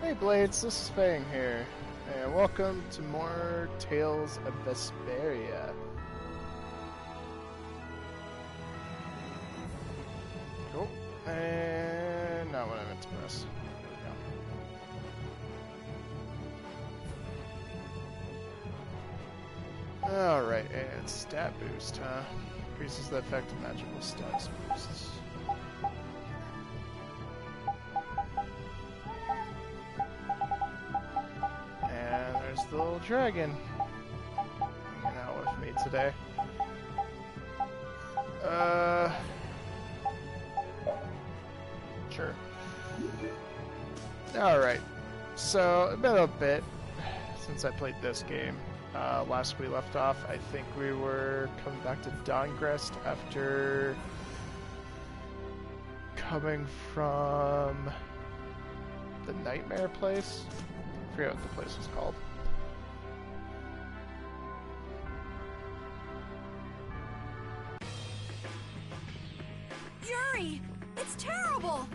Hey Blades, this is Fang here, and welcome to more Tales of Vesperia. Cool, and not what I meant to press. There we go. Alright, and stat boost, huh? Increases the effect of magical stats boosts. There's the little dragon hanging out with me today. Sure. Alright, so it's been a bit since I played this game. Last we left off, I think we were coming back to Dawngrest after coming from the Nightmare place. I forget what the place was called. Yuri! It's terrible!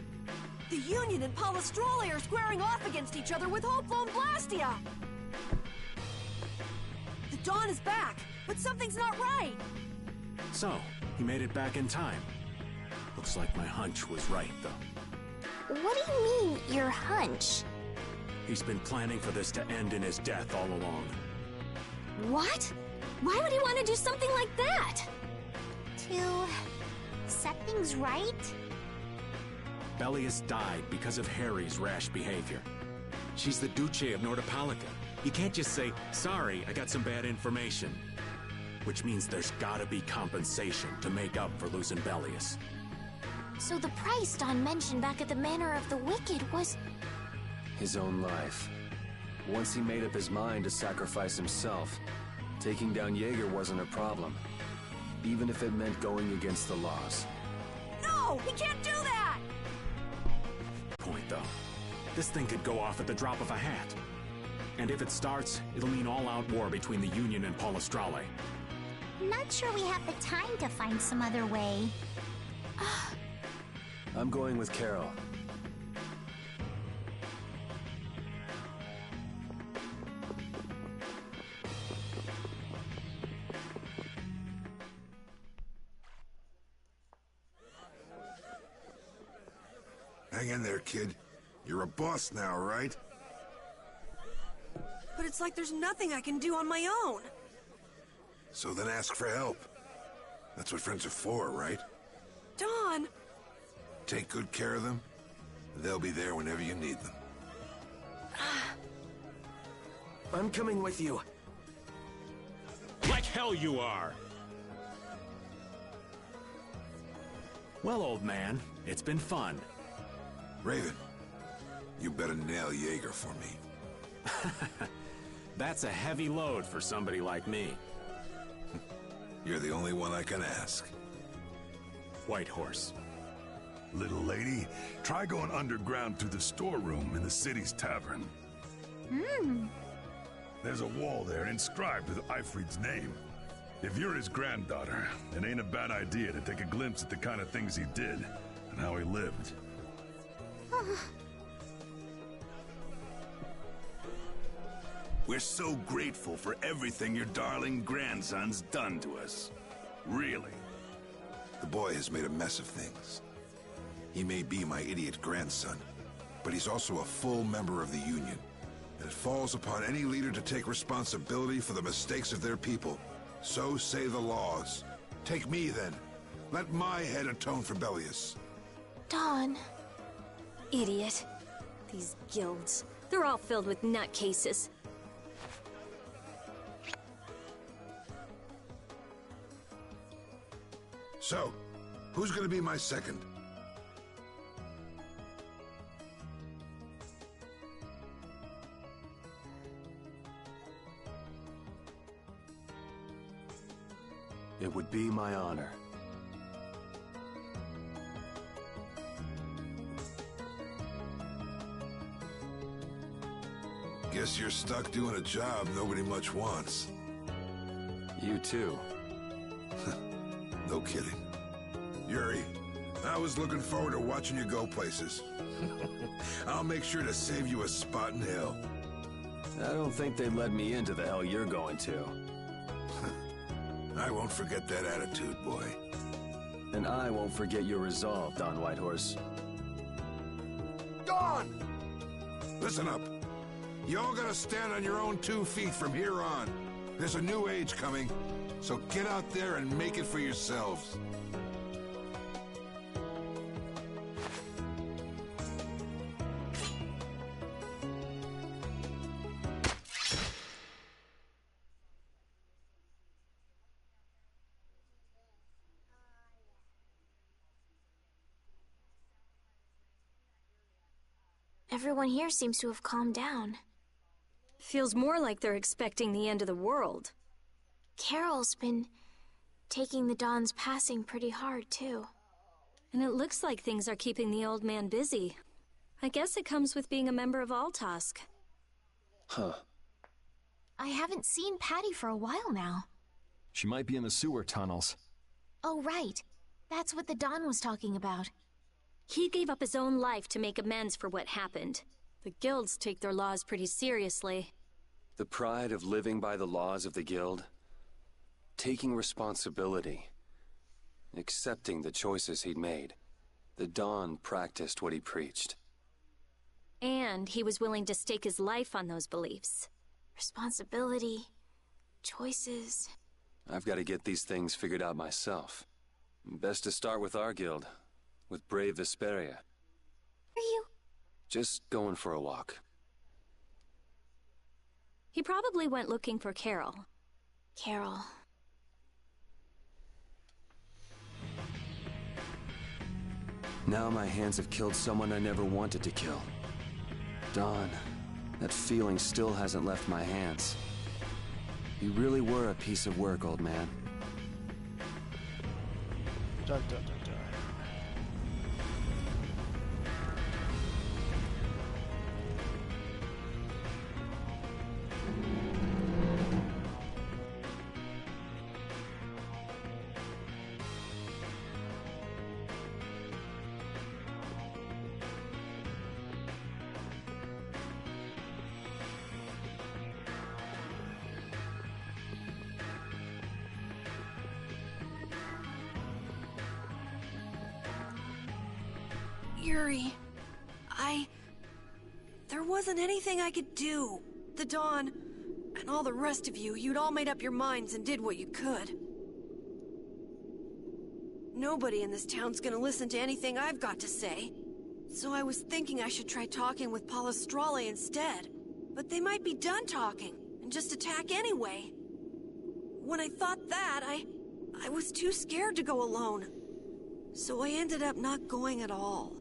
The Union and Polystrole are squaring off against each other with Hopeful and Blastia! The Dawn is back, but something's not right! So, he made it back in time. Looks like my hunch was right, though. What do you mean, your hunch? He's been planning for this to end in his death all along. What? Why would he want to do something like that? To set things right? Belius died because of Harry's rash behavior. She's the Duce of Nordapalica. You can't just say, sorry, I got some bad information. Which means there's gotta be compensation to make up for losing Belius. So the price Dawn mentioned back at the Manor of the Wicked was... his own life. Once he made up his mind to sacrifice himself, taking down Jaeger wasn't a problem. Even if it meant going against the laws. No! He can't do that! Point, though. This thing could go off at the drop of a hat. And if it starts, it'll mean all-out war between the Union and Polystrole. Not sure we have the time to find some other way. I'm going with Carol. Hang in there, kid. You're a boss now, right? But it's like there's nothing I can do on my own. So then ask for help. That's what friends are for, right? Dawn! Take good care of them. They'll be there whenever you need them. I'm coming with you. Like hell you are! Well, old man, it's been fun. Raven, you better nail Jaeger for me. That's a heavy load for somebody like me. You're the only one I can ask. Whitehorse. Little lady, try going underground to the storeroom in the city's tavern. There's a wall there inscribed with Ifrid's name. If you're his granddaughter, it ain't a bad idea to take a glimpse at the kind of things he did and how he lived. We're so grateful for everything your darling grandson's done to us. Really. The boy has made a mess of things. He may be my idiot grandson, but he's also a full member of the Union. And it falls upon any leader to take responsibility for the mistakes of their people. So say the laws. Take me, then. Let my head atone for Belius. Dawn. Idiot. These guilds, they're all filled with nutcases. So, who's gonna be my second? It would be my honor. Guess you're stuck doing a job nobody much wants. You too. No kidding. Yuri, I was looking forward to watching you go places. I'll make sure to save you a spot in hell. I don't think they'd let me into the hell you're going to. I won't forget that attitude, boy. And I won't forget your resolve, Don Whitehorse. Dawn! Listen up. You all gotta stand on your own 2 feet from here on. There's a new age coming, so get out there and make it for yourselves. Everyone here seems to have calmed down. Feels more like they're expecting the end of the world. Carol's been taking the Dawn's passing pretty hard, too. And it looks like things are keeping the old man busy. I guess it comes with being a member of Altosk. Huh. I haven't seen Patty for a while now. She might be in the sewer tunnels. Oh, right. That's what the Dawn was talking about. He gave up his own life to make amends for what happened. The guilds take their laws pretty seriously. The pride of living by the laws of the guild. Taking responsibility. Accepting the choices he'd made. The Dawn practiced what he preached. And he was willing to stake his life on those beliefs. Responsibility. Choices. I've got to get these things figured out myself. Best to start with our guild. With Brave Vesperia. Are you? Just going for a walk. He probably went looking for Carol. Carol. Now my hands have killed someone I never wanted to kill. Dawn, that feeling still hasn't left my hands. You really were a piece of work, old man. Dun, dun, dun, dun. Yuri, there wasn't anything I could do. The Dawn, and all the rest of you, you'd all made up your minds and did what you could. Nobody in this town's gonna listen to anything I've got to say. So I was thinking I should try talking with Palestrale instead. But they might be done talking, and just attack anyway. When I thought that, I was too scared to go alone. So I ended up not going at all.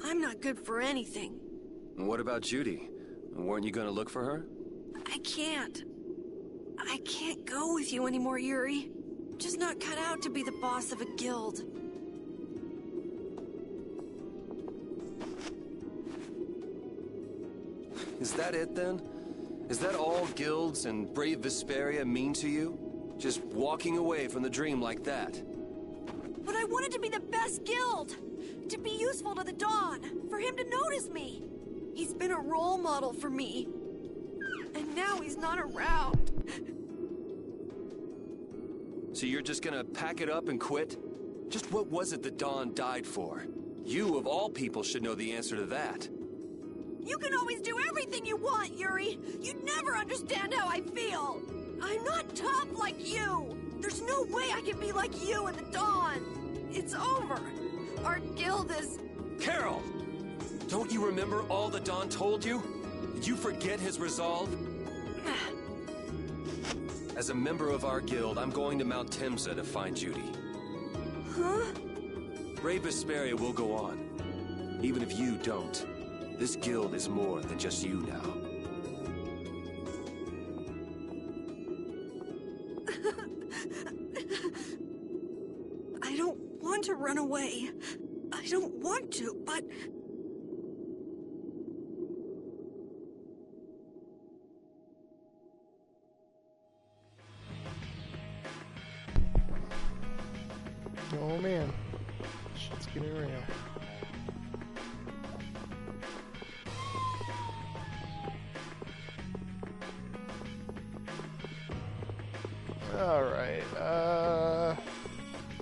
I'm not good for anything. What about Judy? Weren't you gonna look for her? I can't. I can't go with you anymore, Yuri. I'm just not cut out to be the boss of a guild. Is that it then? Is that all guilds and Brave Vesperia mean to you? Just walking away from the dream like that? But I wanted to be the best guild! To be useful to the Dawn! For him to notice me! He's been a role model for me. And now he's not around. So you're just gonna pack it up and quit? Just what was it the Dawn died for? You, of all people, should know the answer to that. You can always do everything you want, Yuri! You'd never understand how I feel! I'm not tough like you! There's no way I can be like you and the Dawn! It's over! Our guild is... Carol! Don't you remember all the Dawn told you? Did you forget his resolve? As a member of our guild, I'm going to Mount Temsa to find Judy. Huh? Brave Vesperia will go on. Even if you don't. This guild is more than just you now. I don't want to run away. I don't want to, but... Oh man, shit's getting real. Alright,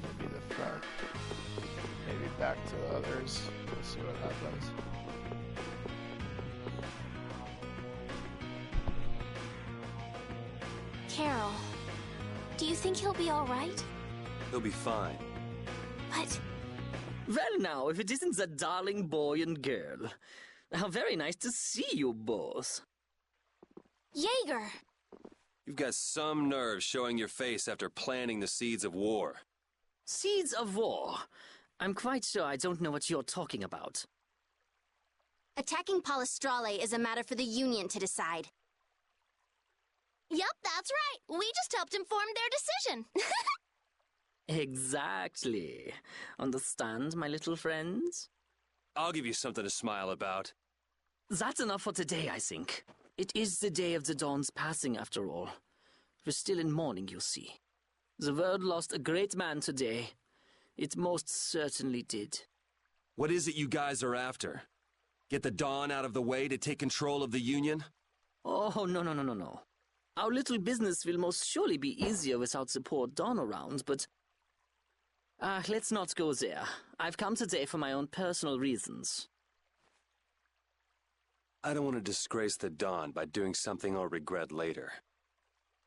maybe the front. Maybe back to the others. We'll see what happens. Carol, do you think he'll be all right? He'll be fine. But... Well now, if it isn't that darling boy and girl. How very nice to see you both. Jaeger! You've got some nerve showing your face after planting the seeds of war. Seeds of war? I'm quite sure I don't know what you're talking about. Attacking Palestrale is a matter for the Union to decide. Yep, that's right. We just helped inform their decision. Exactly. Understand, my little friends? I'll give you something to smile about. That's enough for today, I think. It is the day of the Dawn's passing, after all. We're still in mourning, you see. The world lost a great man today. It most certainly did. What is it you guys are after? Get the Dawn out of the way to take control of the Union? Oh, no. Our little business will most surely be easier without the poor Dawn around, but... let's not go there. I've come today for my own personal reasons. I don't want to disgrace the Dawn by doing something I'll regret later.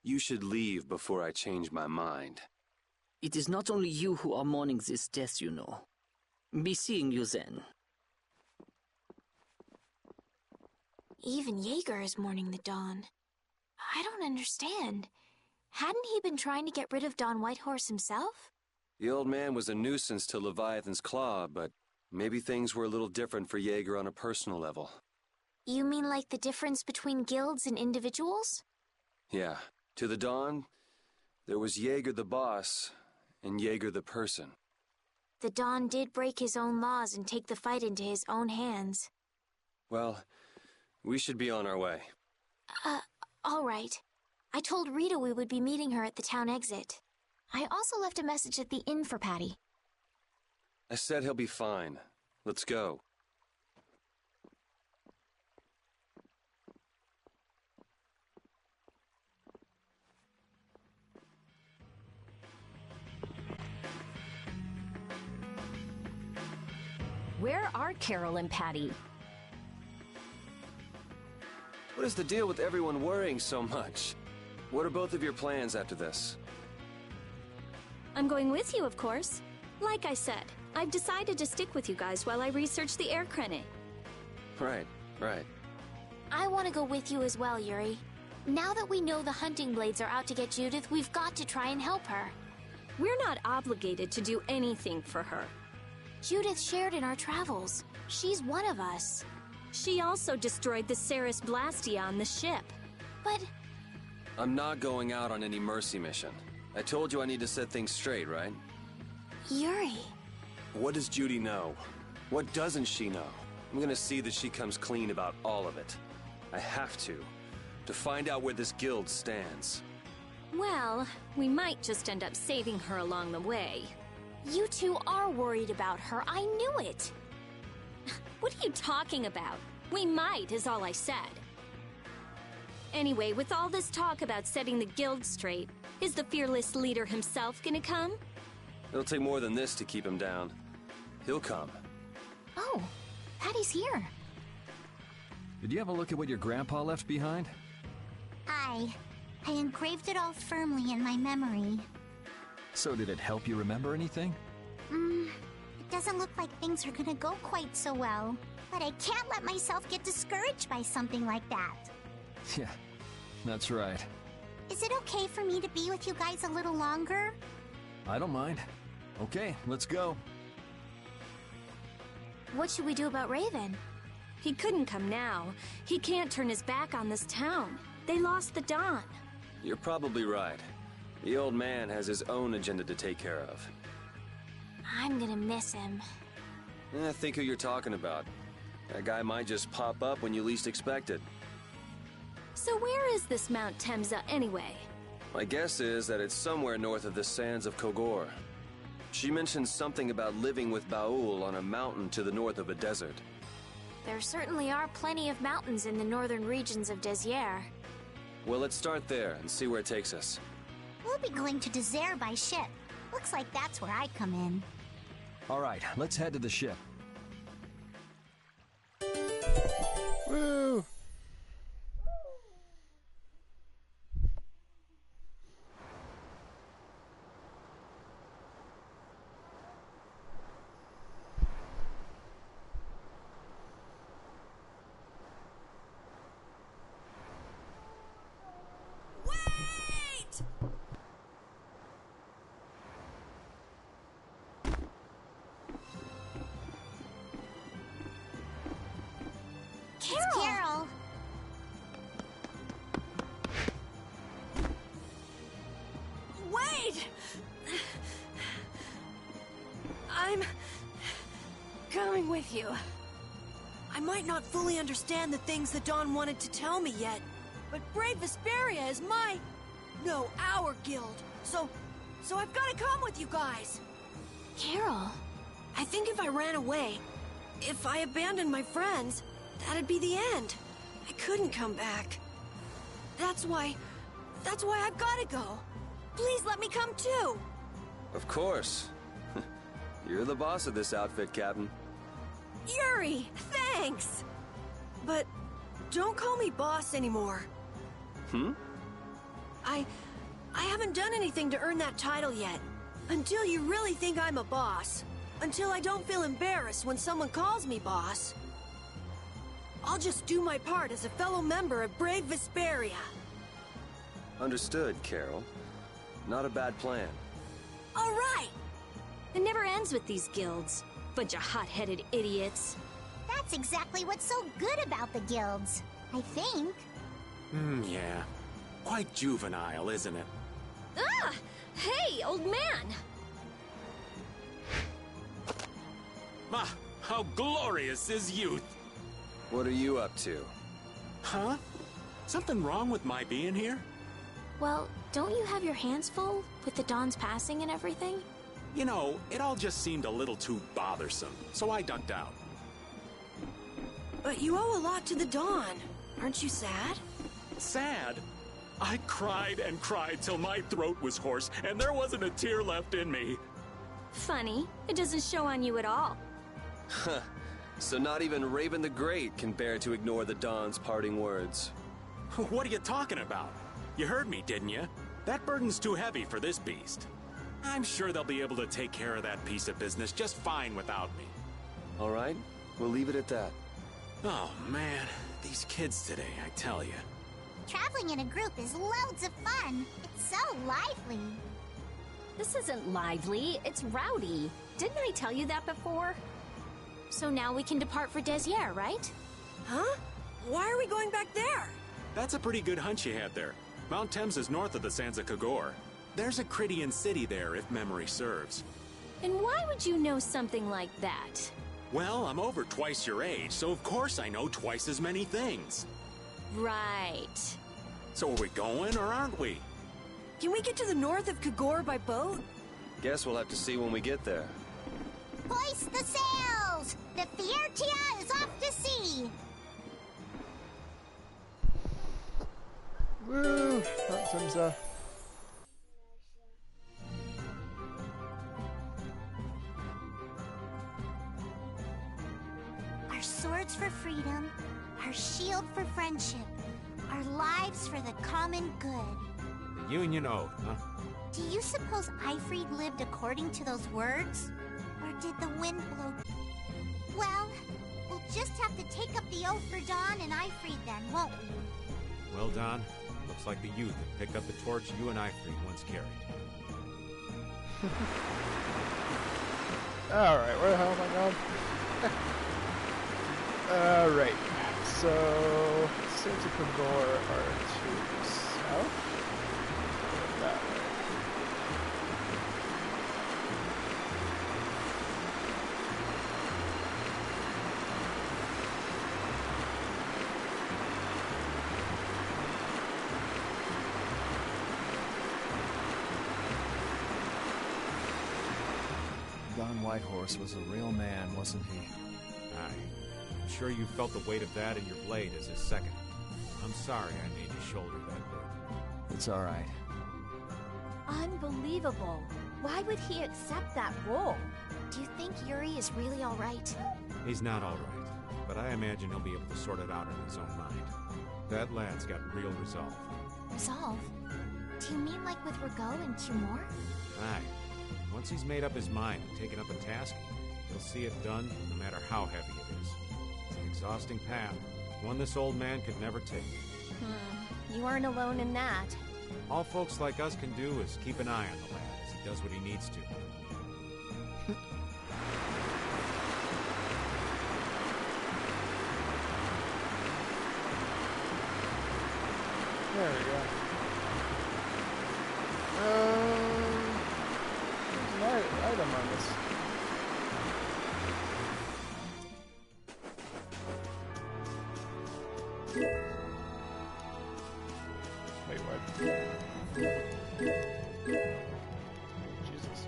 You should leave before I change my mind. It is not only you who are mourning this death, you know. Be seeing you then. Even Jaeger is mourning the Dawn. I don't understand. Hadn't he been trying to get rid of Don Whitehorse himself? The old man was a nuisance to Leviathan's Claw, but maybe things were a little different for Jaeger on a personal level. You mean like the difference between guilds and individuals? Yeah. To the Dawn, there was Jaeger the boss, and Jaeger the person. The Dawn did break his own laws and take the fight into his own hands. Well, we should be on our way. All right. I told Rita we would be meeting her at the town exit. I also left a message at the inn for Patty. I said he'll be fine. Let's go. Where are Carol and Patty? What is the deal with everyone worrying so much? What are both of your plans after this? I'm going with you, of course. Like I said, I've decided to stick with you guys while I research the air crennet. Right. I want to go with you as well, Yuri. Now that we know the hunting blades are out to get Judith, we've got to try and help her. We're not obligated to do anything for her. Judith shared in our travels. She's one of us. She also destroyed the Ceres Blastia on the ship. But... I'm not going out on any mercy mission. I told you I need to set things straight, right? Yuri... What does Judy know? What doesn't she know? I'm gonna see that she comes clean about all of it. I have to find out where this guild stands. Well, we might just end up saving her along the way. You two are worried about her. I knew it. What are you talking about? We might, is all I said. Anyway, with all this talk about setting the guild straight, is the fearless leader himself gonna come? It'll take more than this to keep him down. He'll come. Oh, Patty's here. Did you have a look at what your grandpa left behind? I engraved it all firmly in my memory. So did it help you remember anything? It doesn't look like things are gonna go quite so well. But I can't let myself get discouraged by something like that. Yeah, that's right. Is it okay for me to be with you guys a little longer? I don't mind. Okay, let's go. What should we do about Raven? He couldn't come now. He can't turn his back on this town. They lost the Dawn. You're probably right. The old man has his own agenda to take care of. I'm gonna miss him. Think who you're talking about. That guy might just pop up when you least expect it. So where is this Mount Temsa anyway? My guess is that it's somewhere north of the sands of Kogor. She mentioned something about living with Baul on a mountain to the north of a desert. There certainly are plenty of mountains in the northern regions of Desier. Well, let's start there and see where it takes us. We'll be going to Desier by ship. Looks like that's where I come in. All right, let's head to the ship. Woo! Carol! Wait! I'm coming with you. I might not fully understand the things that Dawn wanted to tell me yet, but Brave Vesperia is no, our guild. So I've got to come with you guys. Carol. I think if I ran away, if I abandoned my friends, that'd be the end. I couldn't come back. That's why I've got to go. Please let me come too. Of course. You're the boss of this outfit, Captain. Yuri, thanks. But don't call me boss anymore. I haven't done anything to earn that title yet. Until you really think I'm a boss. Until I don't feel embarrassed when someone calls me boss. I'll just do my part as a fellow member of Brave Vesperia. Understood, Carol. Not a bad plan. All right. It never ends with these guilds. Bunch of hot-headed idiots. That's exactly what's so good about the guilds, I think. Yeah. Quite juvenile, isn't it? Ah! Hey, old man! Ah, how glorious is youth! What are you up to? Huh? Something wrong with my being here? Well, don't you have your hands full with the Dawn's passing and everything? You know, it all just seemed a little too bothersome, so I ducked out. But you owe a lot to the Dawn. Aren't you sad? Sad? I cried and cried till my throat was hoarse, and there wasn't a tear left in me. Funny, it doesn't show on you at all. Huh. So not even Raven the Great can bear to ignore the Dawn's parting words. What are you talking about? You heard me, didn't you? That burden's too heavy for this beast. I'm sure they'll be able to take care of that piece of business just fine without me. All right, we'll leave it at that. Oh, man. These kids today, I tell you. Traveling in a group is loads of fun. It's so lively. This isn't lively, it's rowdy. Didn't I tell you that before? So now we can depart for Desier, right? Huh? Why are we going back there? That's a pretty good hunch you had there. Mount Thames is north of the Sands of Kagor. There's a Crydian city there, if memory serves. And why would you know something like that? Well, I'm over twice your age, so of course I know twice as many things. Right. So are we going, or aren't we? Can we get to the north of Kagor by boat? Guess we'll have to see when we get there. Hoist the sails! The Fiertia is off to sea! Woo! That seems, Our swords for freedom, our shield for friendship, our lives for the common good. The Union Oath, huh? Do you suppose Aifread lived according to those words? Or did the wind blow? Well, we'll just have to take up the oath for Dawn and Aifread then, won't we? Well, Don, looks like the youth have picked up the torch you and Aifread once carried. Alright, where the hell am I going? Alright, so Sands of Kagor are to the south? That way. Don Whitehorse was a real man, wasn't he? Aye. I'm sure you felt the weight of that in your blade as his second. I'm sorry I made you shoulder that bit. It's all right. Unbelievable. Why would he accept that role? Do you think Yuri is really all right? He's not all right, but I imagine he'll be able to sort it out in his own mind. That lad's got real resolve. Resolve? Do you mean like with Rigaud and Cumore? Aye. Once he's made up his mind and taken up a task, he'll see it done no matter how heavy it is. It's an exhausting path, one this old man could never take. You aren't alone in that. All folks like us can do is keep an eye on the lad as he does what he needs to. There we go. There's an item on this. Wait, what? Jesus.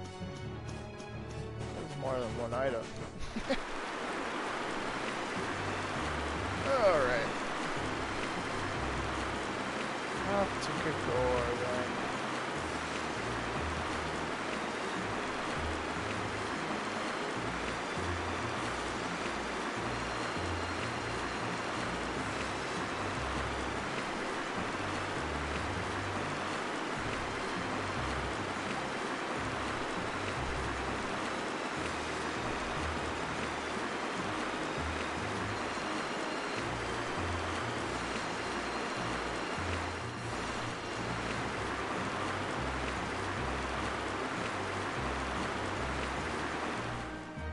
There's more than one item. Alright. Up to Gagor then.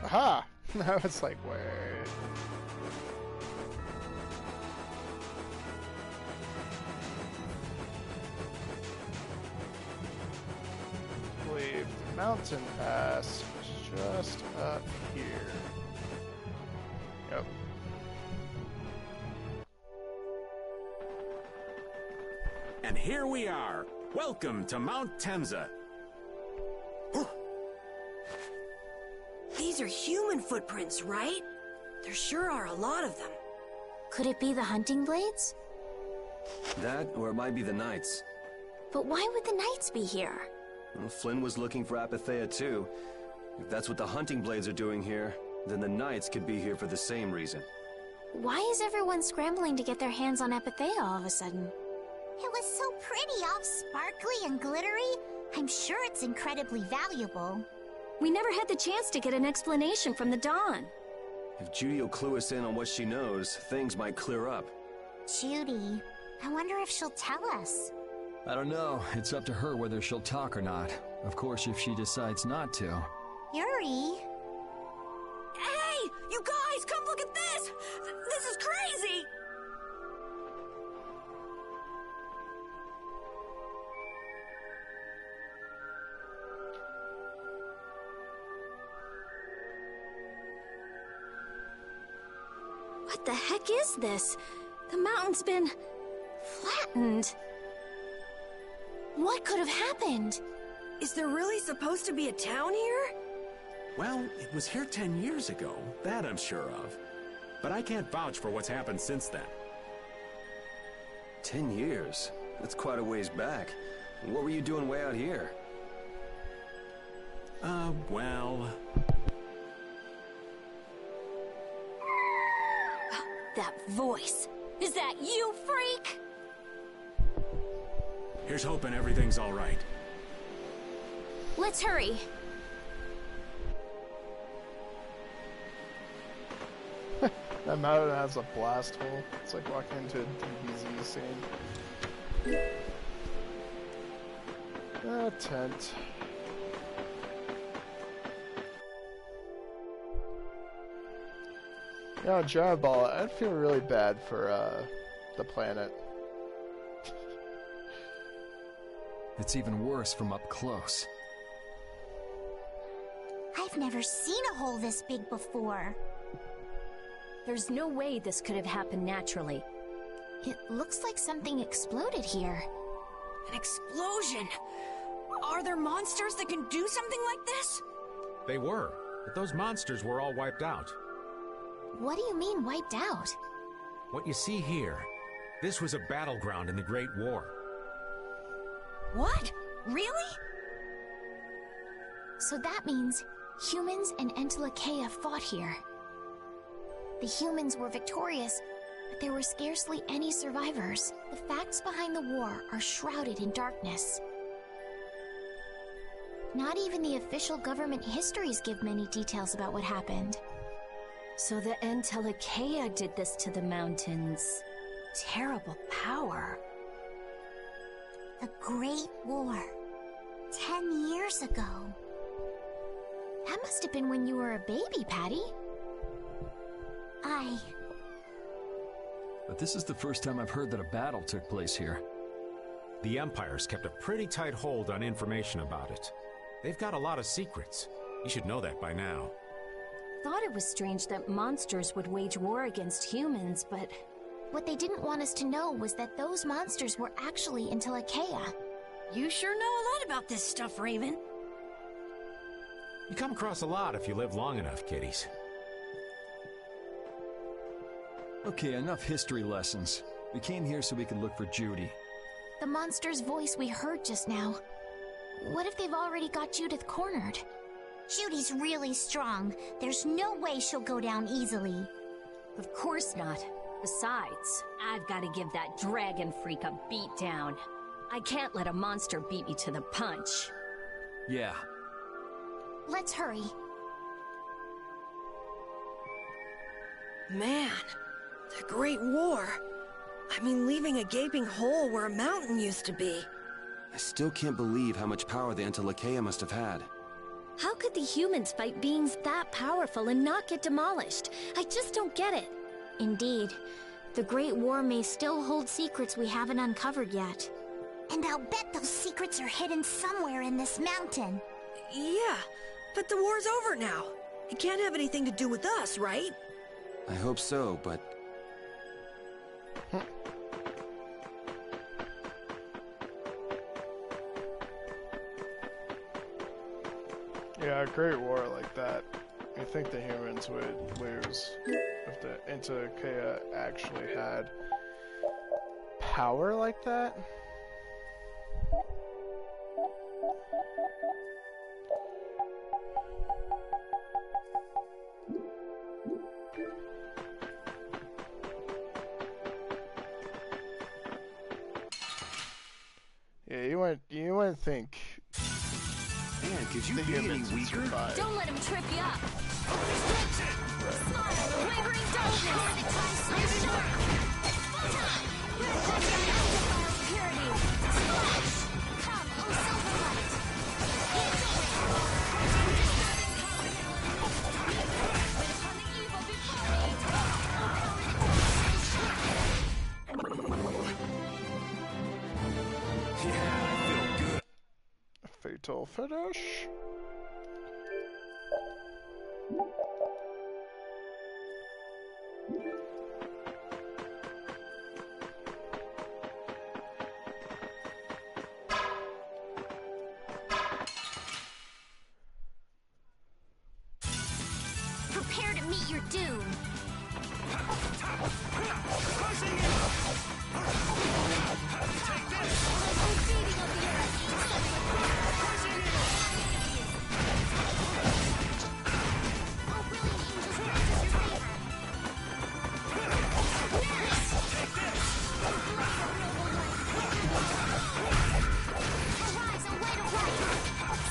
Aha! I was like, wait. I believe the mountain pass is just up here. Yep. And here we are. Welcome to Mount Temza. These are human footprints, right? There sure are a lot of them. Could it be the hunting blades? That, or it might be the Knights. But why would the Knights be here? Well, Flynn was looking for Apatheia too. If that's what the hunting blades are doing here, then the Knights could be here for the same reason. Why is everyone scrambling to get their hands on Apatheia all of a sudden? It was so pretty, all sparkly and glittery. I'm sure it's incredibly valuable. We never had the chance to get an explanation from the Dawn. If Judy will clue us in on what she knows, things might clear up. Judy, I wonder if she'll tell us. I don't know. It's up to her whether she'll talk or not. Of course, if she decides not to. Yuri? Hey! You guys, come look at this! This is crazy! What the heck is this? The mountain's been flattened. What could have happened? Is there really supposed to be a town here? Well, it was here 10 years ago. That I'm sure of. But I can't vouch for what's happened since then. 10 years? That's quite a ways back. What were you doing way out here? Well... That voice. Is that you, freak? Here's hoping everything's all right. Let's hurry. That mountain has a blast hole. It's like walking into a DBZ scene. A tent. You know, John Ball, I'd feel really bad for the planet. It's even worse from up close. I've never seen a hole this big before. There's no way this could have happened naturally. It looks like something exploded here. An explosion! Are there monsters that can do something like this? They were. but those monsters were all wiped out. What do you mean, wiped out? What you see here, this was a battleground in the Great War. What? Really? So that means humans and Entelekea fought here. The humans were victorious, but there were scarcely any survivors. The facts behind the war are shrouded in darkness. Not even the official government histories give many details about what happened. So the Entelekea did this to the mountains. Terrible power. The Great War. 10 years ago. That must have been when you were a baby, Patty. But this is the first time I've heard that a battle took place here. The Empire's kept a pretty tight hold on information about it. They've got a lot of secrets. You should know that by now. Thought it was strange that monsters would wage war against humans, but... What they didn't want us to know was that those monsters were actually Entelekea. You sure know a lot about this stuff, Raven. You come across a lot if you live long enough, kiddies. Okay, enough history lessons. We came here so we could look for Judy. The monster's voice we heard just now. What if they've already got Judith cornered? Judy's really strong. There's no way she'll go down easily. Of course not. Besides, I've got to give that dragon freak a beat down. I can't let a monster beat me to the punch. Yeah. Let's hurry. Man, the Great War. I mean, leaving a gaping hole where a mountain used to be. I still can't believe how much power the Entelekea must have had. How could the humans fight beings that powerful and not get demolished? I just don't get it. Indeed. The Great War may still hold secrets we haven't uncovered yet. And I'll bet those secrets are hidden somewhere in this mountain. Yeah, but the war's over now. It can't have anything to do with us, right? I hope so, but... Yeah, a great war like that. I think the humans would lose if the Entelekea actually had power like that. Yeah, you wouldn't think. Man, could you the be any humans would weaker? survive. Don't let him trip you up. Smile, wavering darkness. Time short. Purity. Splash. Come, oh Silverlight. Fatal finish. Prepare to meet your doom.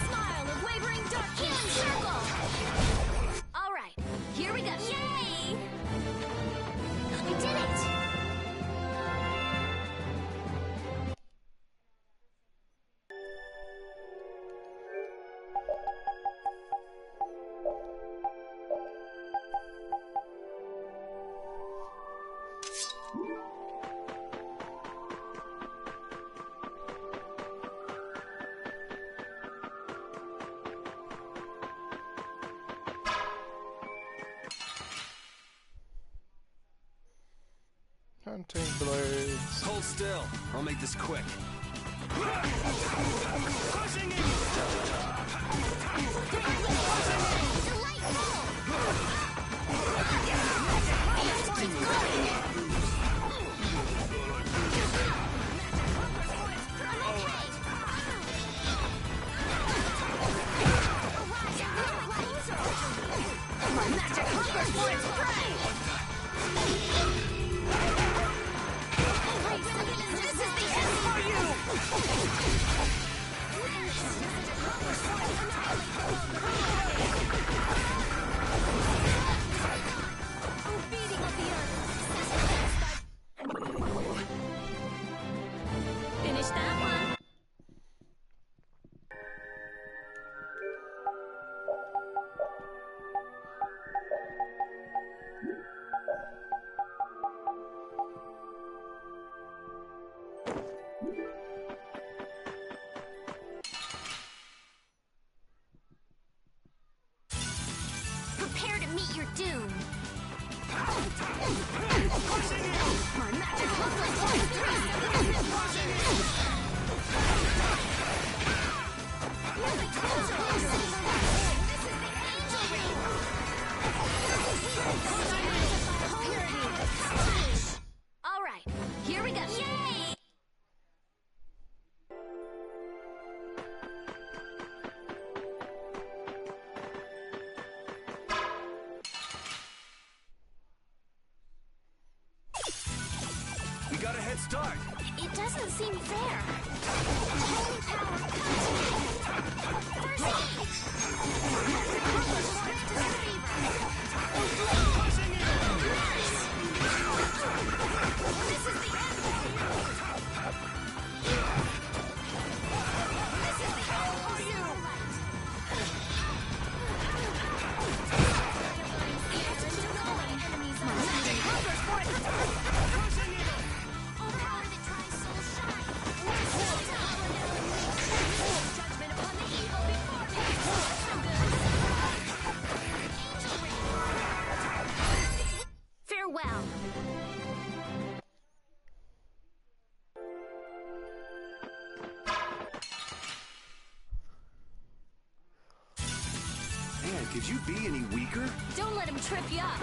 Smile of wavering dark. Healing circle. All right, here we go. Yay! We did it. Hunting blades. Hold still. I'll make this quick. Delight Finish that one. Prepare to meet your doom. My magic All right, here we go. Yay! We got a head start. It doesn't seem fair. Holy power comes in. Farewell. Man, could you be any weaker? Don't let him trip you up.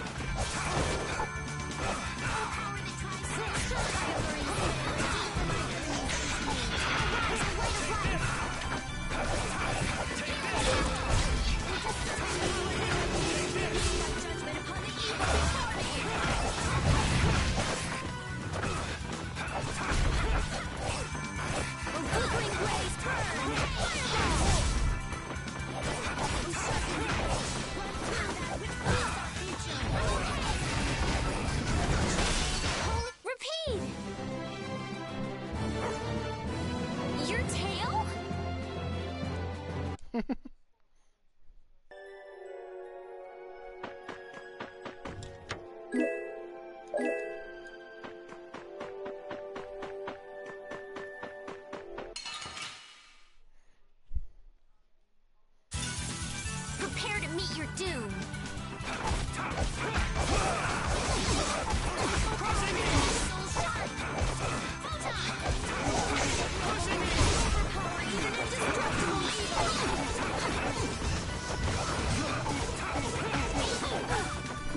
Repeat! Your tail? Prepare to meet your doom.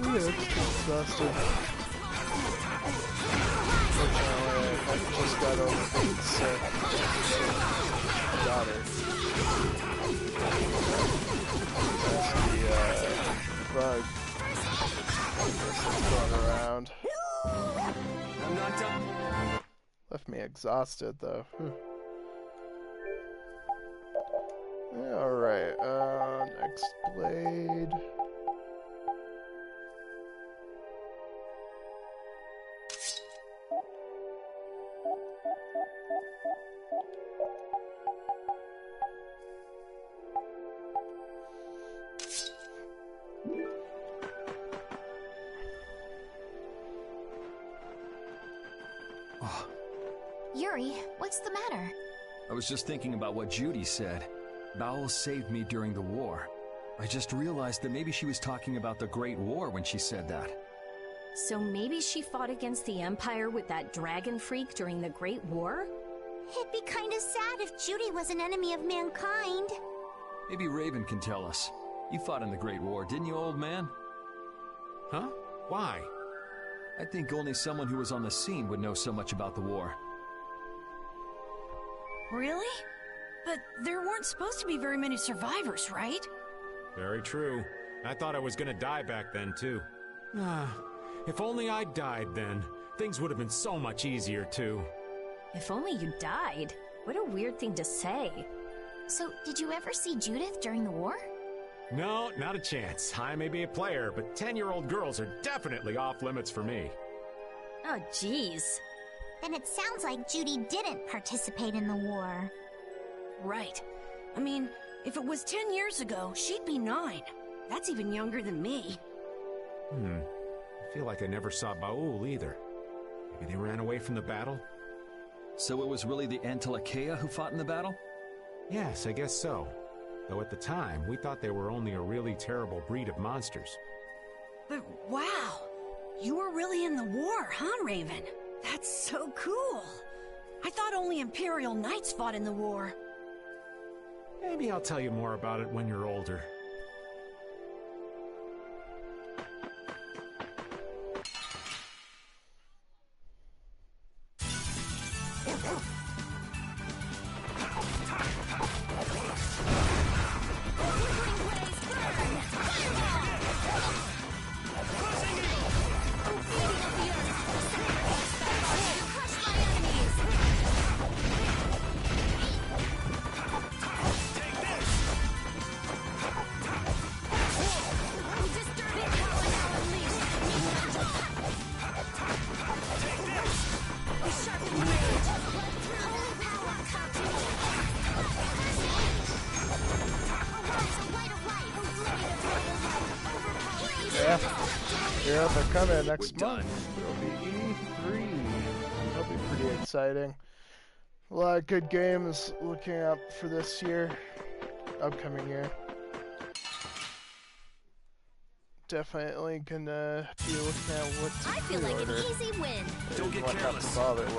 Ooh, that's exhausted. Unfortunately, I just got over being sick. Got it. That's the bug that's going around. I'm not done. Left me exhausted though. Yeah, alright, next blade. Yuri, what's the matter? I was just thinking about what Judy said. Bowel saved me during the war. I just realized that maybe she was talking about the Great War when she said that. So maybe she fought against the Empire with that dragon freak during the Great War? It'd be kind of sad if Judy was an enemy of mankind. Maybe Raven can tell us. You fought in the Great War, didn't you, old man? Huh? Why? I think only someone who was on the scene would know so much about the war. Really? But there weren't supposed to be very many survivors, right? Very true. I thought I was gonna die back then, too. If only I died then. Things would have been so much easier, too. If only you died. What a weird thing to say. So, did you ever see Judith during the war? No, not a chance. I may be a player, but 10-year-old girls are definitely off limits for me. Oh, jeez. Then it sounds like Judy didn't participate in the war. Right. I mean, if it was 10 years ago, she'd be 9. That's even younger than me. I feel like I never saw Baul either. Maybe they ran away from the battle? So it was really the Antilochea who fought in the battle? Yes, I guess so. Though at the time, we thought they were only a really terrible breed of monsters. But wow! You were really in the war, huh, Raven? That's so cool! I thought only Imperial Knights fought in the war. Maybe I'll tell you more about it when you're older. Yeah, they're coming next month. It'll be E3. That'll be pretty exciting. A lot of good games looking up for this year, upcoming year. Definitely gonna be looking at what to I feel like an easy win. Don't get careless. Bother with.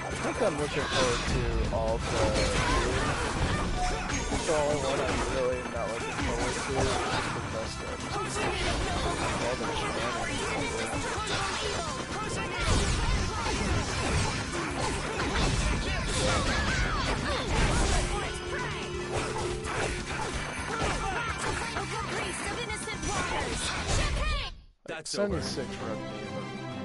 I think I'm looking forward to all the. The only one I'm really not looking forward to is Bethesda. All the shenanigans. That's 76 rubbed me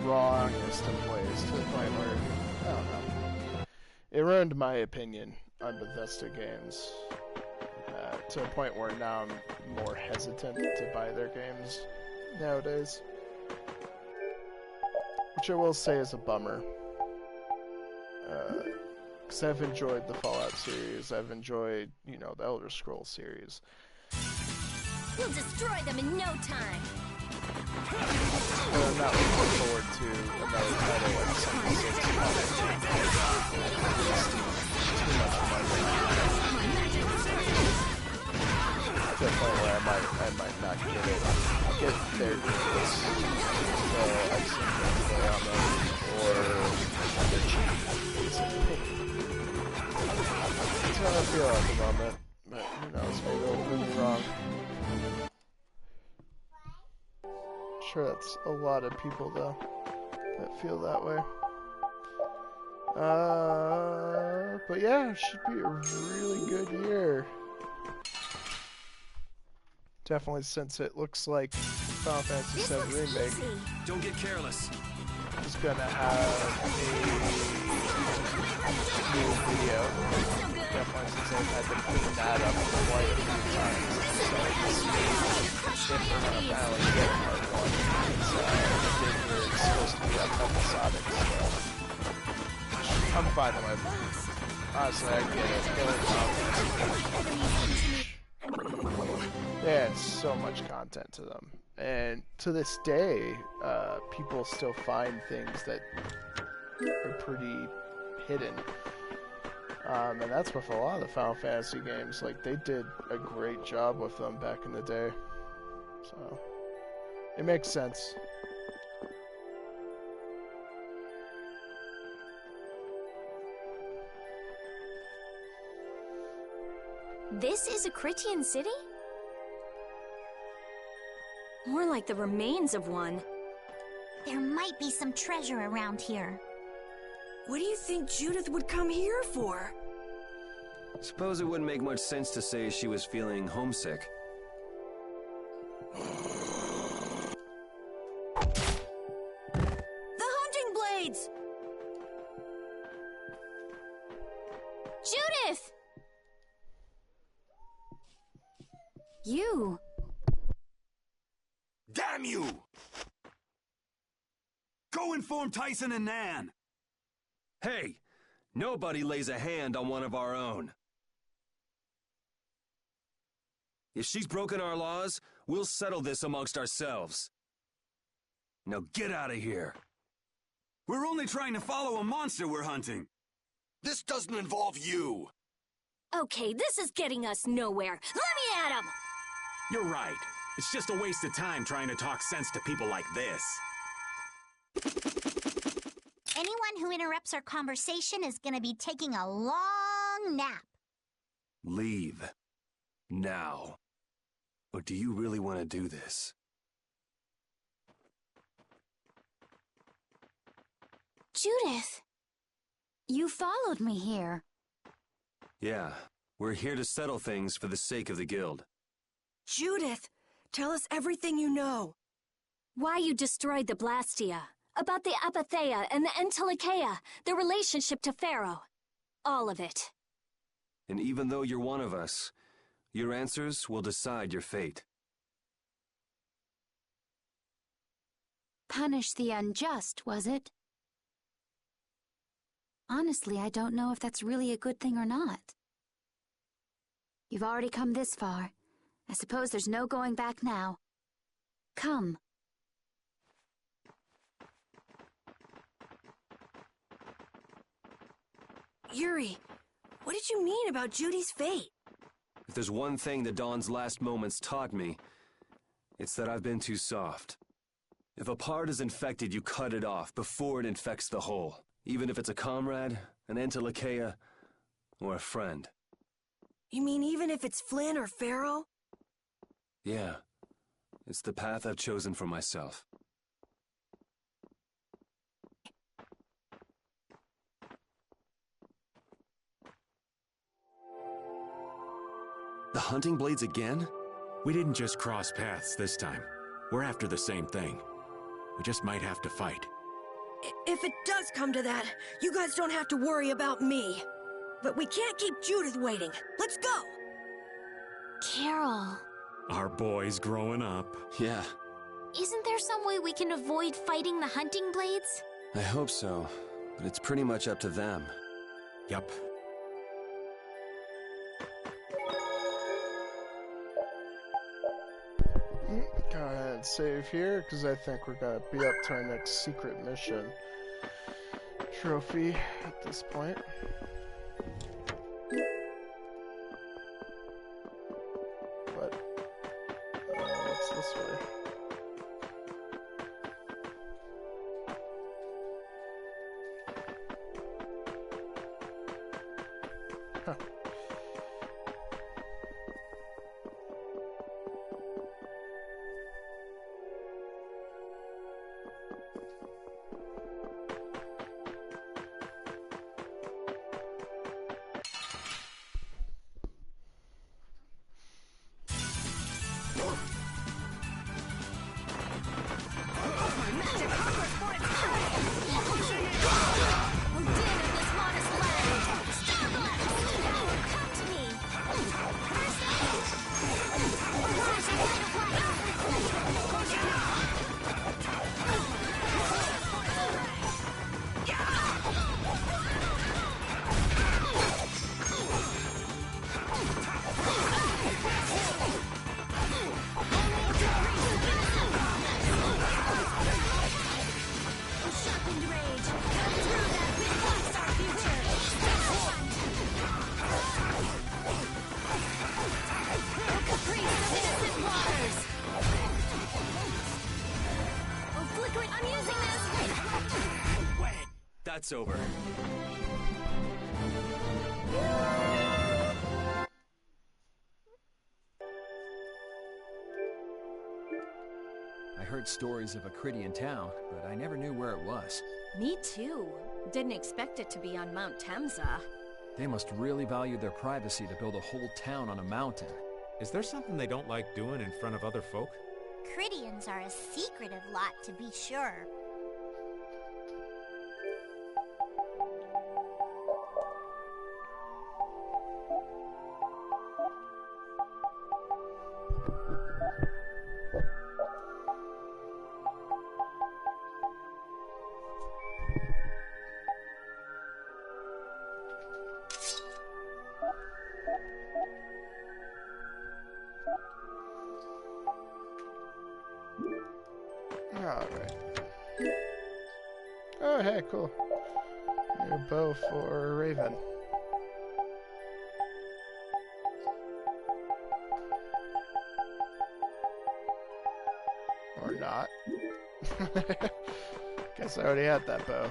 the wrongest of ways to the point where, I don't know. It ruined my opinion on Bethesda games. To a point where now I'm more hesitant to buy their games nowadays. Which I will say is a bummer. Because I've enjoyed the Fallout series, I've enjoyed, you know, the Elder Scrolls series. We'll destroy them in no time. But I'm not looking forward to another title like 76. Too much money. To the point where I might not get their deals. So I've seen them play on them, or they're cheap. That's how I feel at the moment, but who knows, maybe they'll prove me wrong. I'm sure that's a lot of people though that feel that way. But yeah, it should be a really good year. Definitely, since it looks like Final Fantasy VII Remake Don't get careless. is gonna have a new video. Definitely, since they've had to clean that up quite a few times. So if we're gonna finally get part 1, it's it's supposed to be episodic, so I'm fine with it. Honestly, I get it. Killing Final They had so much content to them, and to this day, people still find things that are pretty hidden. And that's with a lot of the Final Fantasy games. Like, they did a great job with them back in the day. So, it makes sense. This is a Critian city? More like the remains of one. There might be some treasure around here. What do you think Judith would come here for? Suppose it wouldn't make much sense to say she was feeling homesick. The hunting blades! Judith! You... Damn you! Go inform Tyson and Nan! Hey! Nobody lays a hand on one of our own. If she's broken our laws, we'll settle this amongst ourselves. Now get out of here. We're only trying to follow a monster we're hunting. This doesn't involve you. Okay, this is getting us nowhere. Let me at him! You're right. It's just a waste of time trying to talk sense to people like this. Anyone who interrupts our conversation is gonna be taking a long nap. Leave. Now. Or do you really want to do this? Judith! You followed me here. Yeah, we're here to settle things for the sake of the guild. Judith, tell us everything you know. Why you destroyed the Blastia, about the Apatheia and the Entelikeia, their relationship to Pharaoh. All of it. And even though you're one of us, your answers will decide your fate. Punish the unjust, was it? Honestly, I don't know if that's really a good thing or not. You've already come this far. I suppose there's no going back now. Come. Yuri, what did you mean about Judy's fate? If there's one thing the Dawn's last moments taught me, it's that I've been too soft. If a part is infected, you cut it off before it infects the whole. Even if it's a comrade, an Entelikeia, or a friend. You mean even if it's Flynn or Pharaoh? Yeah. It's the path I've chosen for myself. The hunting blades again? We didn't just cross paths this time. We're after the same thing. We just might have to fight. If it does come to that, you guys don't have to worry about me. But we can't keep Judith waiting. Let's go! Carol. Our boy's growing up. Yeah. Isn't there some way we can avoid fighting the hunting blades? I hope so, but it's pretty much up to them. Yup. Go ahead and save here, because I think we're gonna be up to our next secret mission trophy at this point. But what's this way? Huh. That's over. heard stories of a Cridian town, but I never knew where it was. Me too. Didn't expect it to be on Mount Temza. They must really value their privacy to build a whole town on a mountain. Is there something they don't like doing in front of other folk? Cridians are a secretive lot, to be sure. Alright. Oh, hey, cool. New bow for Raven. Or not. Guess I already had that bow.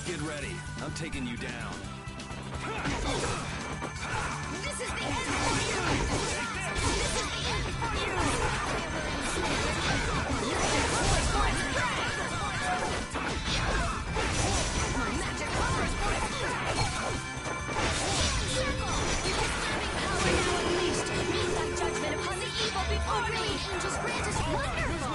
Get ready. I'm taking you down. This is the end for you! This is the end for you! My magic power is going to Circle! You disturbing power now unleashed! Meet thy judgment upon the evil before me! Angels grant us wonderful!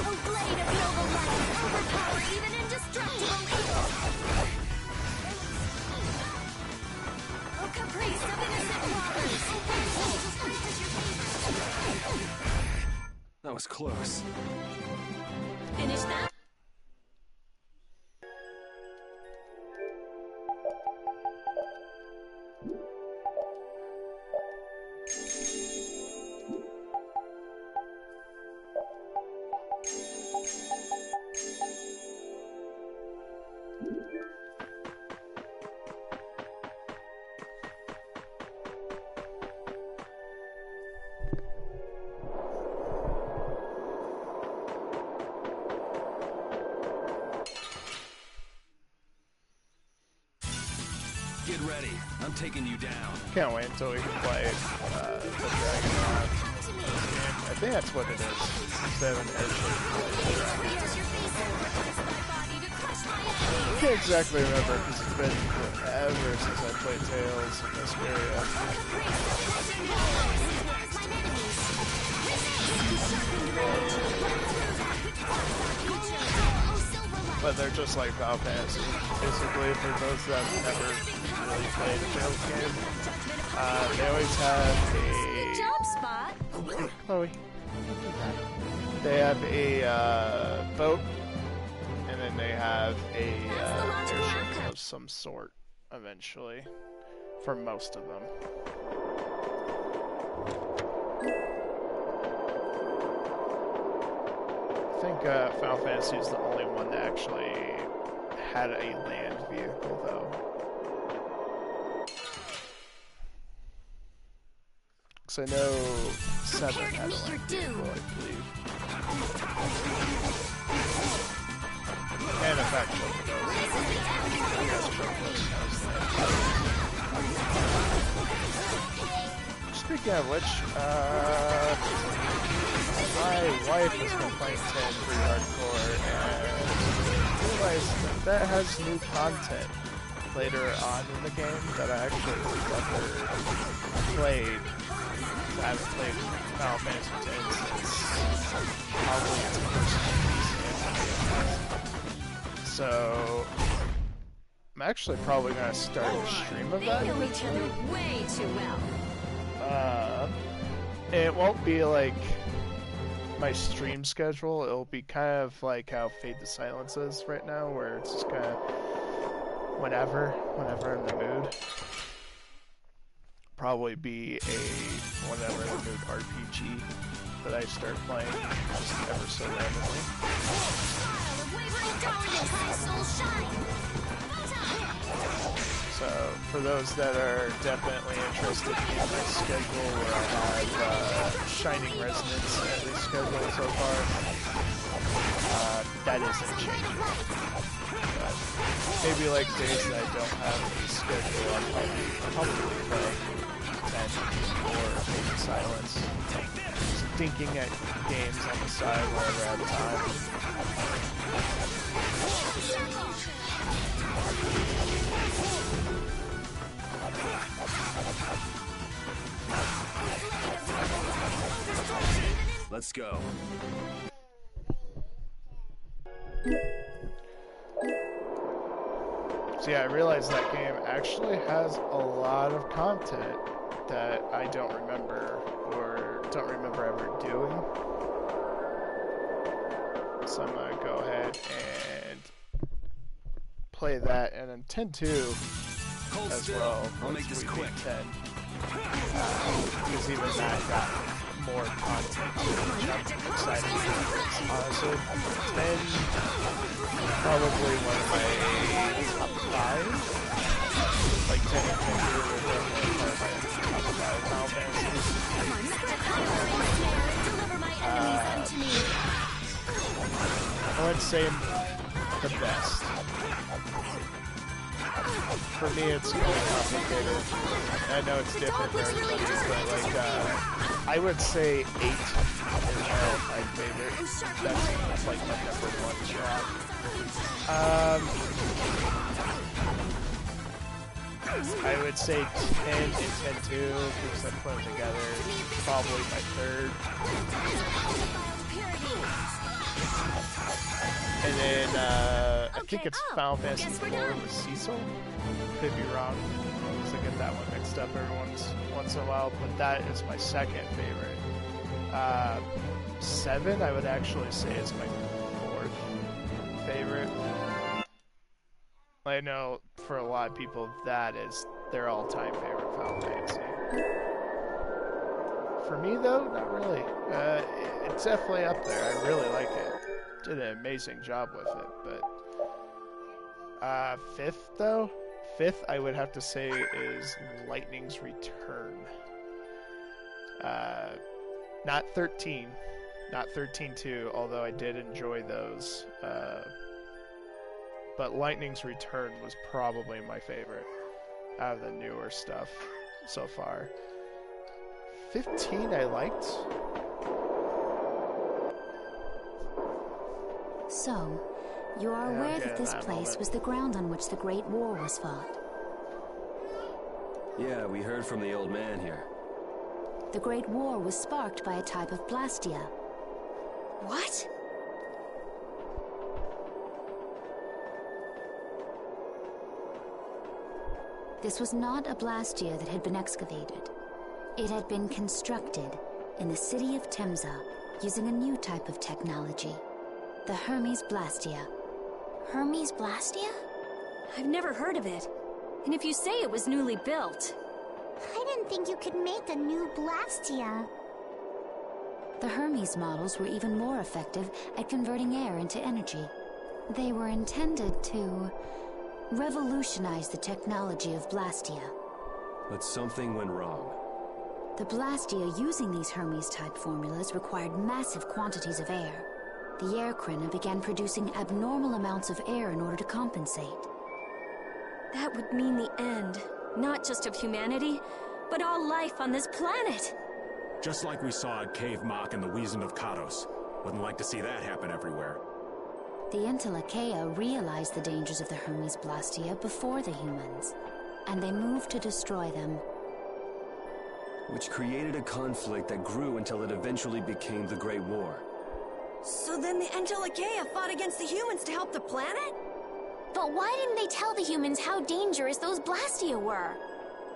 Oh, blade of noble light, overpower even indestructible evil! Oh, caprice of innocent robbers! Angels grant us your favor! That was close. Finish that? Get ready. I'm taking you down. Can't wait until we can play the Dragon Rod game. I think that's what it is. Instead of an airship. I can't exactly remember because it's been forever since I played Tales in this area. But they're just like Final Fantasy, basically, for those that have never really played a Tales game. They always have Good job, Spot! Chloe. They have a boat, and then they have a airship of some sort, eventually, for most of them. I think Final Fantasy is the only one that actually had a land vehicle, though. Because I know 7 had a land vehicle, I believe. And in fact, speaking of which, my wife has been playing 10 pretty hardcore, and I realized that has new content later on in the game that I actually never played. I haven't played Final Fantasy X since probably its first release. So I'm actually probably gonna start a stream of that. They know each other way too well. It won't be like my stream schedule. It'll be kind of like how Fade to Silence is right now, where it's just kind of whenever I'm in the mood. Probably be a whenever in the mood RPG that I start playing just ever so randomly. So for those that are definitely interested in my schedule, where I have Shining Resonance at least scheduled so far, that isn't changing. But maybe like days that I don't have a schedule, I'll probably play 10 or maybe Silence. Just thinking at games on the side whenever I have time. Let's go. See, I realized that game actually has a lot of content that I don't remember or don't remember ever doing. So I'm gonna go ahead and play that, and then 10-2 as well. I'll make this quick. 10. Because even that got more content to it, which I'm excited for. Honestly, 10 probably one of my top 5. Like 10 and 10 were definitely one of my top 5 Final Fantasies. I would say the best. For me, it's really complicated. I know it's different for everybody, but like, I would say 8 is my favorite. That's like my number 1 shot. I would say 10 and 10-2 because I put them together. Probably my 3rd. And then, I think it's Final Fantasy IV with Cecil. Could be wrong, because I get that one mixed up every once in a while, but that is my 2nd favorite. 7, I would actually say is my 4th favorite. I know for a lot of people that is their all-time favorite Final Fantasy. For me, though, not really. It's definitely up there. I really like it. Did an amazing job with it, but 5th though? 5th I would have to say is Lightning's Return. Not 13. Not 13-2, although I did enjoy those. But Lightning's Return was probably my favorite out of the newer stuff so far. 15 I liked. So, you are aware that this place was the ground on which the Great War was fought. Yeah, we heard from the old man here. The Great War was sparked by a type of Blastia. What? This was not a Blastia that had been excavated. It had been constructed in the city of Temza using a new type of technology. The Hermes Blastia. Hermes Blastia? I've never heard of it. And if you say it was newly built... I didn't think you could make a new Blastia. The Hermes models were even more effective at converting air into energy. They were intended to revolutionize the technology of Blastia. But something went wrong. The Blastia using these Hermes-type formulas required massive quantities of air. The Airkrina began producing abnormal amounts of air in order to compensate. That would mean the end, not just of humanity, but all life on this planet. Just like we saw at Cave Mach and the Wiesen of Kados. Wouldn't like to see that happen everywhere. The Entelecheia realized the dangers of the Hermes Blastia before the humans, and they moved to destroy them. Which created a conflict that grew until it eventually became the Great War. So then the Entelecheia fought against the humans to help the planet? But why didn't they tell the humans how dangerous those Blastia were?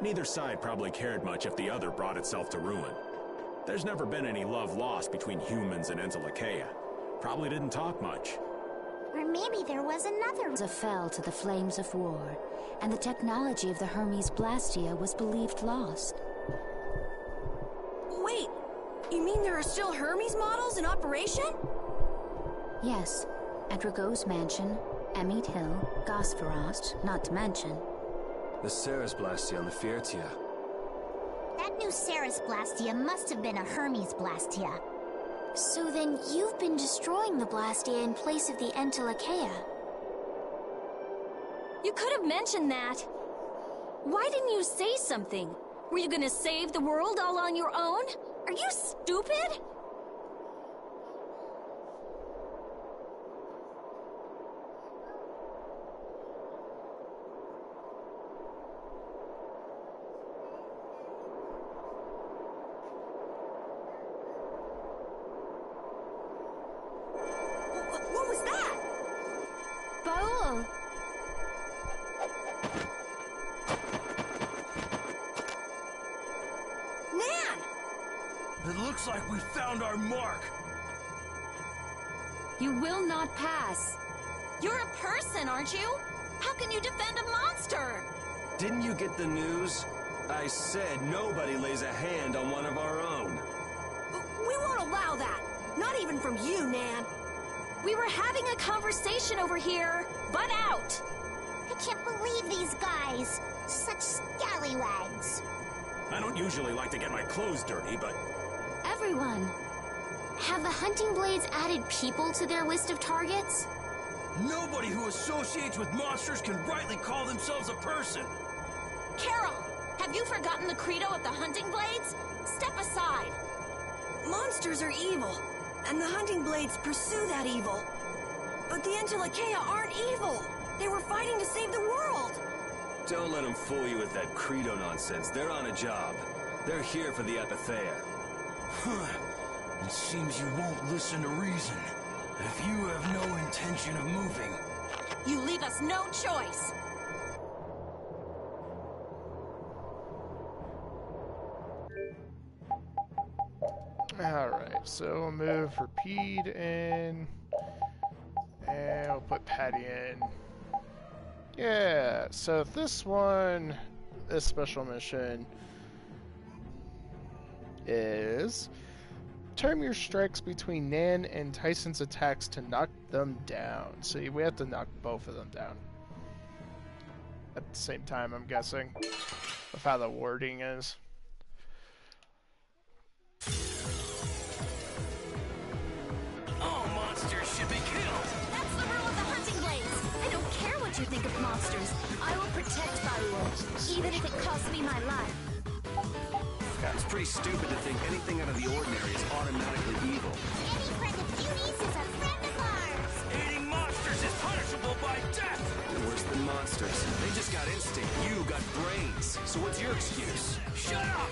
Neither side probably cared much if the other brought itself to ruin. There's never been any love lost between humans and Entelecheia. Probably didn't talk much. Or maybe there was another... Fell to the flames of war, and the technology of the Hermes Blastia was believed lost. Wait, you mean there are still Hermes models in operation? Yes, at Rago's mansion, Emmett Hill, Gosferost, not to mention. The Ceres Blastia on the Fiertia. That new Ceres Blastia must have been a Hermes Blastia. So then you've been destroying the Blastia in place of the Entelakea. You could have mentioned that. Why didn't you say something? Were you gonna save the world all on your own? Are you stupid? What was that? Baul! Nan! It looks like we found our mark. You will not pass. You're a person, aren't you? How can you defend a monster? Didn't you get the news? I said nobody lays a hand on one of our own. We won't allow that. Not even from you, Nan. We were having a conversation over here. Butt out! I can't believe these guys. Such scallywags. I don't usually like to get my clothes dirty, but... Everyone, have the Hunting Blades added people to their list of targets? Nobody who associates with monsters can rightly call themselves a person. Carol, have you forgotten the credo of the Hunting Blades? Step aside. Monsters are evil, and the Hunting Blades pursue that evil. But the Entelakea aren't evil. They were fighting to save the world. Don't let them fool you with that credo nonsense. They're on a job. They're here for the Apatheia. It seems you won't listen to reason. If you have no intention of moving... You leave us no choice. Alright, so we'll move Repede in. And we'll put Patty in. Yeah, so this one, this special mission is term your strikes between Nan and Tyson's attacks to knock them down. So we have to knock both of them down at the same time, I'm guessing, with how the wording is. All monsters should be killed! That's the rule of the Hunting Blades. I don't care what you think of monsters. I will protect Baul, even if it costs me my life. It's pretty stupid to think anything out of the ordinary is automatically evil. Any friend of Judy's is a friend of ours. Eating monsters is punishable by death! They're worse than monsters. They just got instinct. You got brains. So what's your excuse? Shut up!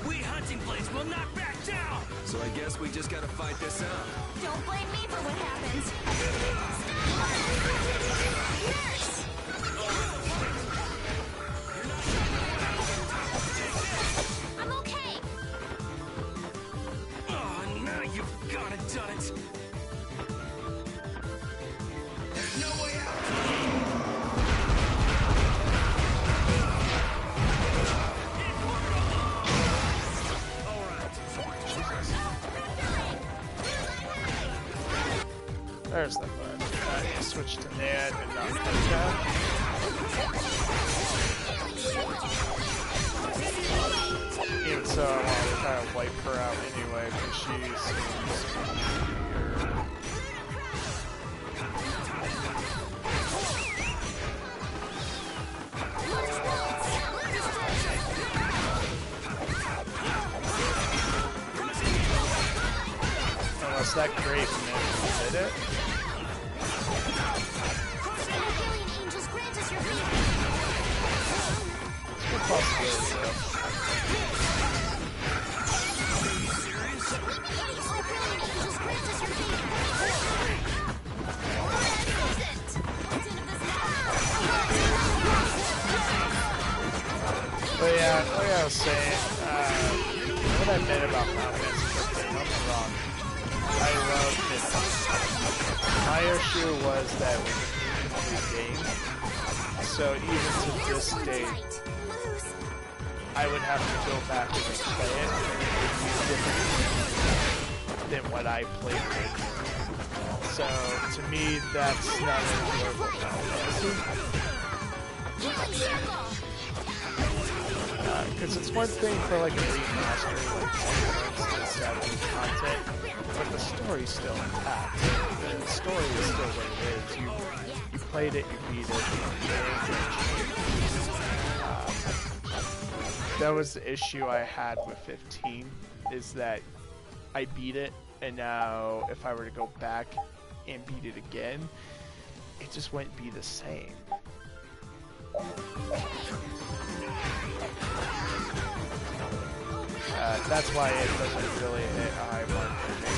We Hunting Blades will not back down! So I guess we just gotta fight this out. Don't blame me for what happens. Nurse! I'm okay. Oh, now you've gone and done it! There's no way out! There's the button. Switch to Nan and not Pika. Even so, I want to kind of wipe her out anyway, because she seems weird. Unless that great man did it. It's a possibility, though. But yeah, like I was saying, what I meant about Final Fantasy 15, I'm wrong. I loved it. My issue was that we didn't complete the game. So even to this date, I would have to go back and play it, and it would be different than what I played it. So to me, that's not an enjoyable Final Fantasy. Because it's one thing for like a remaster, like 7 content, but the story's still intact. The story is still what it is. You played it, you beat it, that was the issue I had with 15, is that I beat it, and now if I were to go back and beat it again, it just wouldn't be the same. That's why it doesn't really hit a high mark for me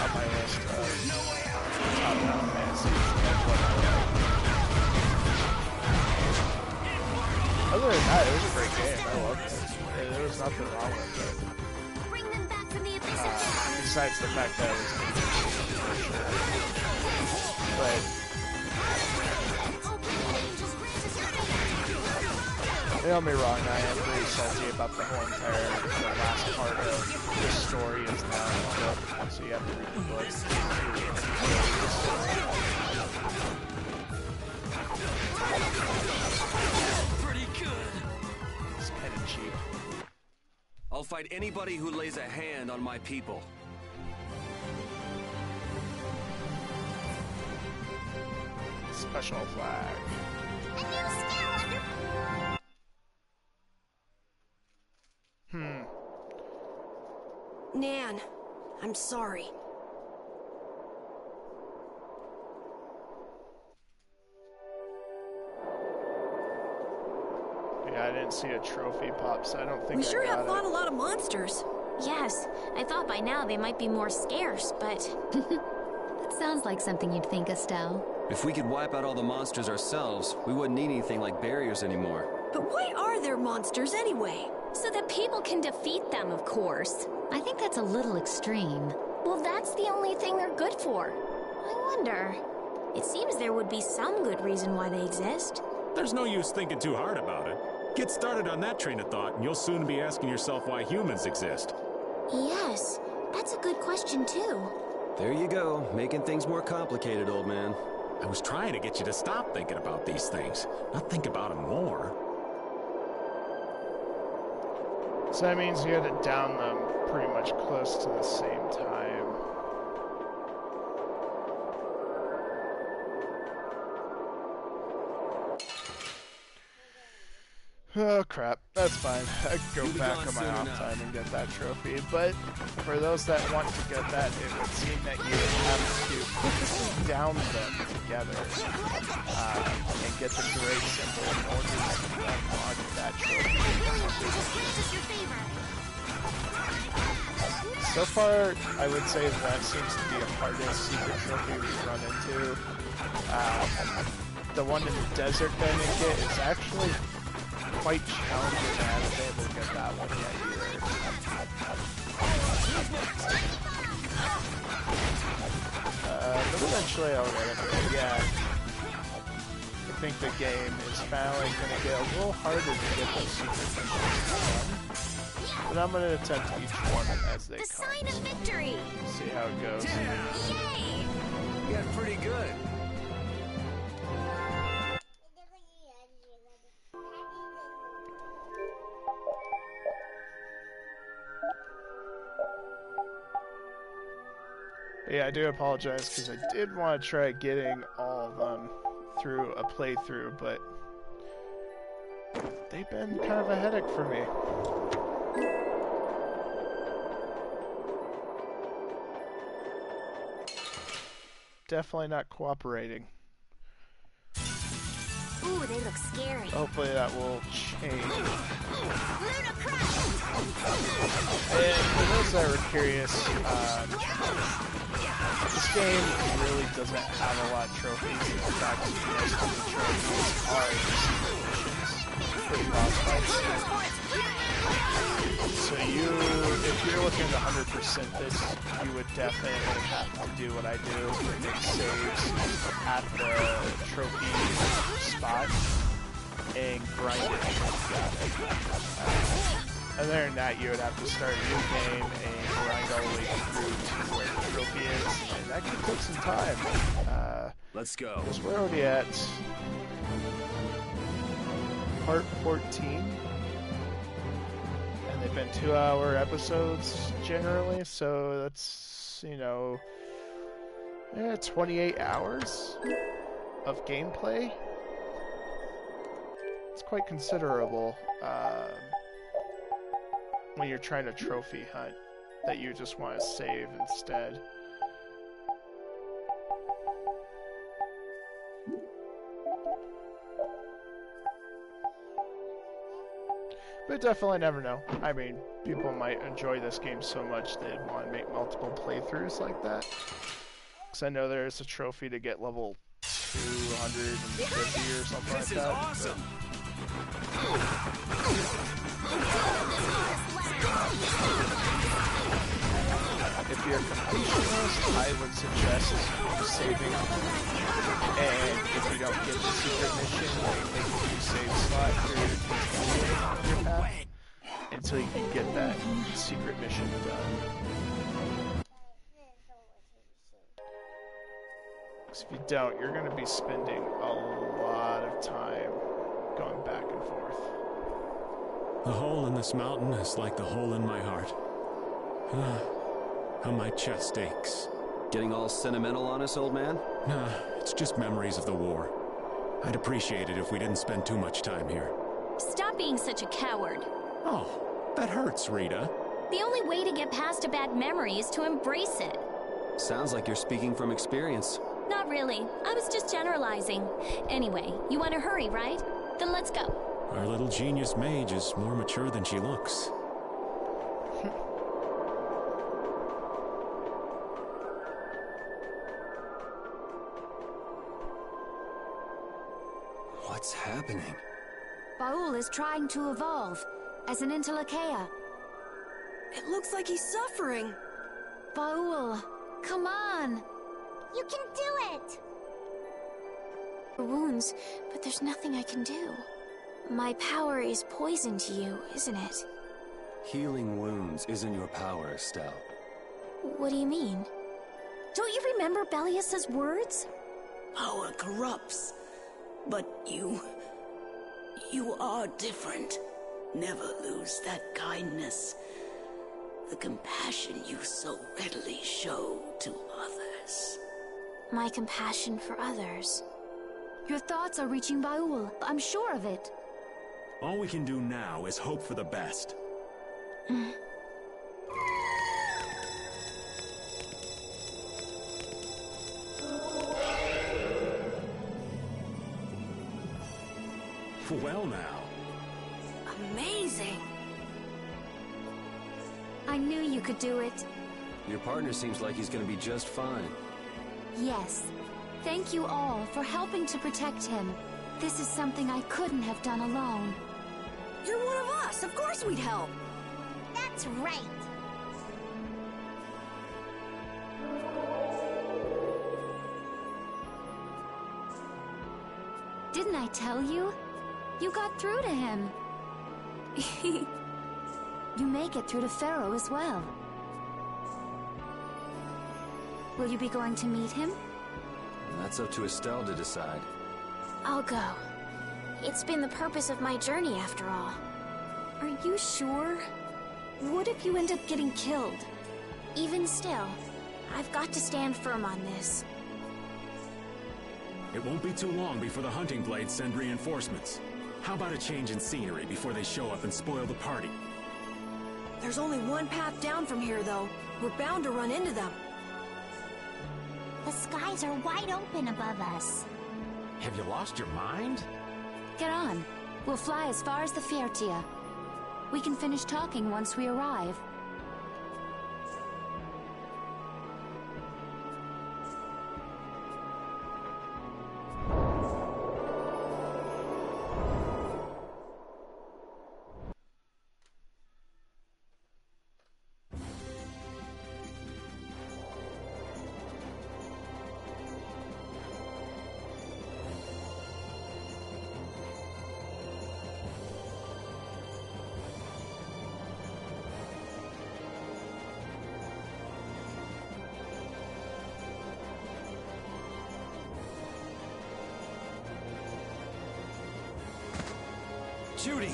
on my list of top down fantasies. That's what I like. Other than that, it was a great game. I loved it. There was nothing wrong with it. Besides the fact that it was for sure. But don't be wrong, I am pretty salty about the whole entire last part of the story is now in the book, so you have to read the book. Pretty good. It's kind of cheap. I'll fight anybody who lays a hand on my people. Special flag. Nan, I'm sorry. Yeah, I didn't see a trophy pop, so I don't think we sure have fought it. a lot of monsters. Yes, I thought by now they might be more scarce, but... That sounds like something you'd think, Estelle. If we could wipe out all the monsters ourselves, we wouldn't need anything like barriers anymore. But why are there monsters anyway? So that people can defeat them, of course. I think that's a little extreme. Well, that's the only thing they're good for. I wonder... It seems there would be some good reason why they exist. There's no use thinking too hard about it. Get started on that train of thought, and you'll soon be asking yourself why humans exist. Yes, that's a good question, too. There you go, making things more complicated, old man. I was trying to get you to stop thinking about these things, not think about them more. So that means you had to down them pretty much close to the same time. Oh crap, that's fine. I can go back on my off time and get that trophy, but for those that want to get that, it would seem that you would have to physically down them together and get the great symbol in order to unlock that trophy. So far, I would say that seems to be the hardest secret trophy we've run into. The one in the desert that I didn't get is actually quite challenging. I haven't been able to get that one yet either. But eventually I'll get it. Yeah. I think the game is finally going to get a little harder to get those secret missions. But I'm going to attempt each one as they come. The sign of victory! See how it goes. Yay! You got pretty good. Yeah, I do apologize because I did want to try getting all of them through a playthrough, but they've been kind of a headache for me. Definitely not cooperating. Ooh, they look scary. Hopefully that will change. And for those that were curious, this game really doesn't have a lot of trophies. In fact, most of the trophies are secret missions for the boss fights. So if you're looking to 100% this, you would definitely have to do what I do, make saves at the trophy spot and grind it until you got it. Other than that, you would have to start a new game and grind all the way through to where the trophy is, and that could take some time. Let's go. Because we're already at part 14. They've been 2-hour episodes generally, so that's is, you know, 28 hours of gameplay. It's quite considerable when you're trying to trophy hunt that you just want to save instead. But definitely never know. I mean, people might enjoy this game so much they'd want to make multiple playthroughs like that. Because I know there's a trophy to get level 250 or something like that. This is awesome! If you're a completionist, I would suggest saving. And if you don't get the secret mission, you make a new save slot for your path until you can get that secret mission done. Because if you don't, you're going to be spending a lot of time going back and forth. The hole in this mountain is like the hole in my heart. How my chest aches. Getting all sentimental on us, old man? Nah, it's just memories of the war. I'd appreciate it if we didn't spend too much time here. Stop being such a coward. Oh, that hurts, Rita. The only way to get past a bad memory is to embrace it. Sounds like you're speaking from experience. Not really. I was just generalizing. Anyway, you want to hurry, right? Then let's go. Our little genius mage is more mature than she looks. What's happening? Baul is trying to evolve as an Entelekea. It looks like he's suffering. Baul, come on! You can do it! Wounds, but there's nothing I can do. My power is poison to you, isn't it? Healing wounds isn't your power, Estelle. What do you mean? Don't you remember Bellius's words? Power corrupts, but you are different. Never lose that kindness, the compassion you so readily show to others. My compassion for others. Your thoughts are reaching Baul. I'm sure of it. All we can do now is hope for the best. Well now. Amazing. I knew you could do it. Your partner seems like he's gonna be just fine. Yes. Thank you all for helping to protect him. This is something I couldn't have done alone. You're one of us. Of course we'd help. That's right. Didn't I tell you? You got through to him. You make it through to Pharaoh as well. Will you be going to meet him? That's up to Estelle to decide. I'll go. It's been the purpose of my journey, after all. Are you sure? What if you end up getting killed? Even still, I've got to stand firm on this. It won't be too long before the hunting blades send reinforcements. How about a change in scenery before they show up and spoil the party? There's only one path down from here, though. We're bound to run into them. The skies are wide open above us. Have you lost your mind? Get on. We'll fly as far as the Fiertia. We can finish talking once we arrive. Judy!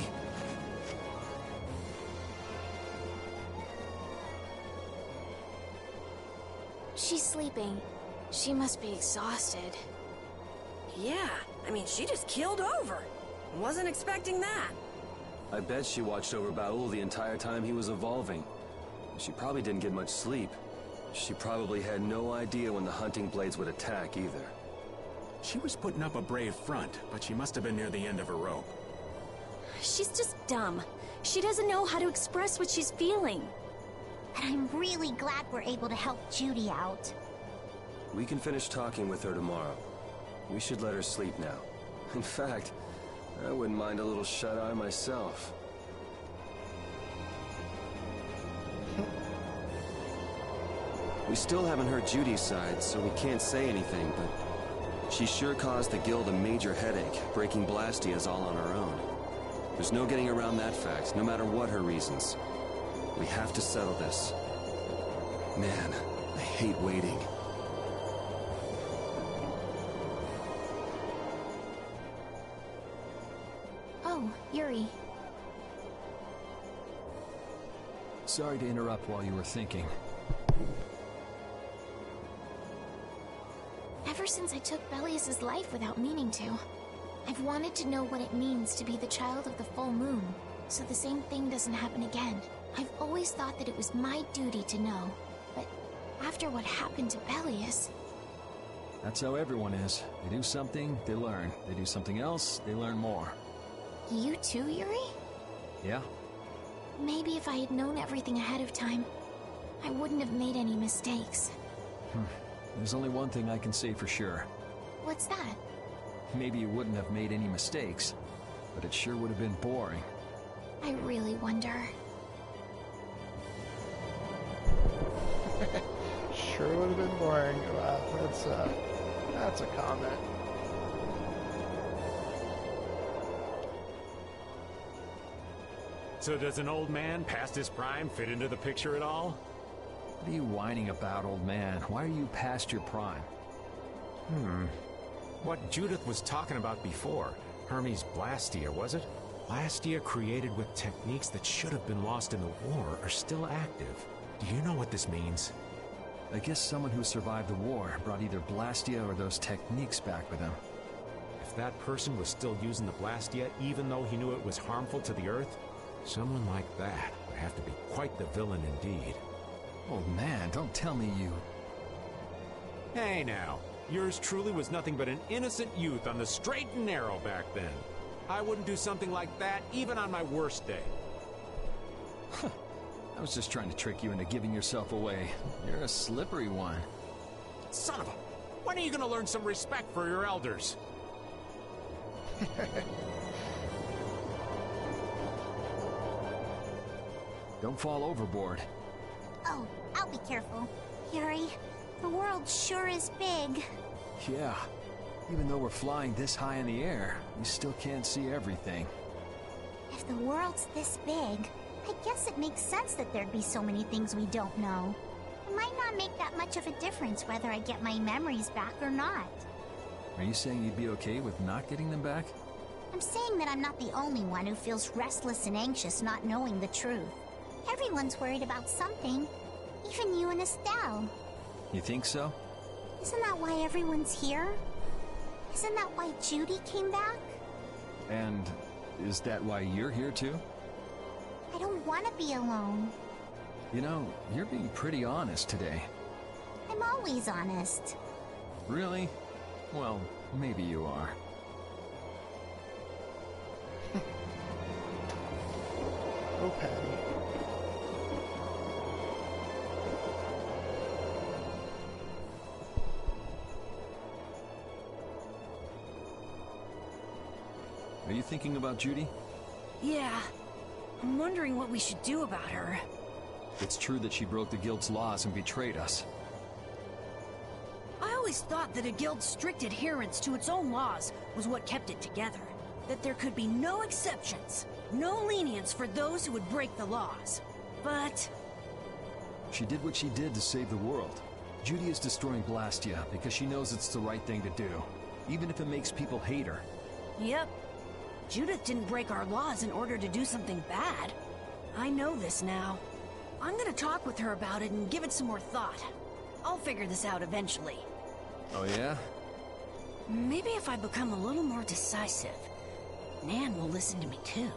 She's sleeping. She must be exhausted. Yeah, I mean, she just keeled over. Wasn't expecting that. I bet she watched over Baul the entire time he was evolving. She probably didn't get much sleep. She probably had no idea when the hunting blades would attack either. She was putting up a brave front, but she must have been near the end of her rope. She's just dumb. She doesn't know how to express what she's feeling. And I'm really glad we're able to help Judy out. We can finish talking with her tomorrow. We should let her sleep now. In fact, I wouldn't mind a little shut-eye myself. We still haven't heard Judy's side, so we can't say anything, but she sure caused the guild a major headache, breaking Blastias all on her own. There's no getting around that fact, no matter what her reasons. We have to settle this. Man, I hate waiting. Oh, Yuri. Sorry to interrupt while you were thinking. Ever since I took Belius's life without meaning to, I've wanted to know what it means to be the child of the full moon, so the same thing doesn't happen again. I've always thought that it was my duty to know, but after what happened to Belius... That's how everyone is. They do something, they learn. They do something else, they learn more. You too, Yuri? Yeah? Maybe if I had known everything ahead of time, I wouldn't have made any mistakes. There's only one thing I can say for sure. What's that? Maybe you wouldn't have made any mistakes, but it sure would have been boring. I really wonder. Sure would have been boring. Wow, that's a comment. So does an old man past his prime fit into the picture at all? What are you whining about, old man? Why are you past your prime? What Judith was talking about before. Hermes Blastia, was it? Blastia created with techniques that should have been lost in the war are still active. Do you know what this means? I guess someone who survived the war brought either Blastia or those techniques back with him. If that person was still using the Blastia even though he knew it was harmful to the Earth, someone like that would have to be quite the villain indeed. Oh man, don't tell me you... Hey now, yours truly was nothing but an innocent youth on the straight and narrow back then. I wouldn't do something like that even on my worst day. I was just trying to trick you into giving yourself away. You're a slippery one. Son of a... When are you gonna learn some respect for your elders? Don't fall overboard. Oh, I'll be careful. Yuri, the world sure is big. Yeah. Even though we're flying this high in the air, we still can't see everything. If the world's this big, I guess it makes sense that there'd be so many things we don't know. It might not make that much of a difference whether I get my memories back or not. Are you saying you'd be okay with not getting them back? I'm saying that I'm not the only one who feels restless and anxious not knowing the truth. Everyone's worried about something. Even you and Estelle. You think so? Isn't that why everyone's here? Isn't that why Judy came back? And is that why you're here too? I don't want to be alone. You know, you're being pretty honest today. I'm always honest. Really? Well, maybe you are. Oh, Patty. Are you thinking about Judy? Yeah. I'm wondering what we should do about her. It's true that she broke the guild's laws and betrayed us. I always thought that a guild's strict adherence to its own laws was what kept it together. That there could be no exceptions, no lenience for those who would break the laws. But... She did what she did to save the world. Judy is destroying Blastia because she knows it's the right thing to do, even if it makes people hate her. Yep. Judith didn't break our laws in order to do something bad. I know this now. I'm gonna talk with her about it and give it some more thought. I'll figure this out eventually. Oh yeah? Maybe if I become a little more decisive, Nan will listen to me too.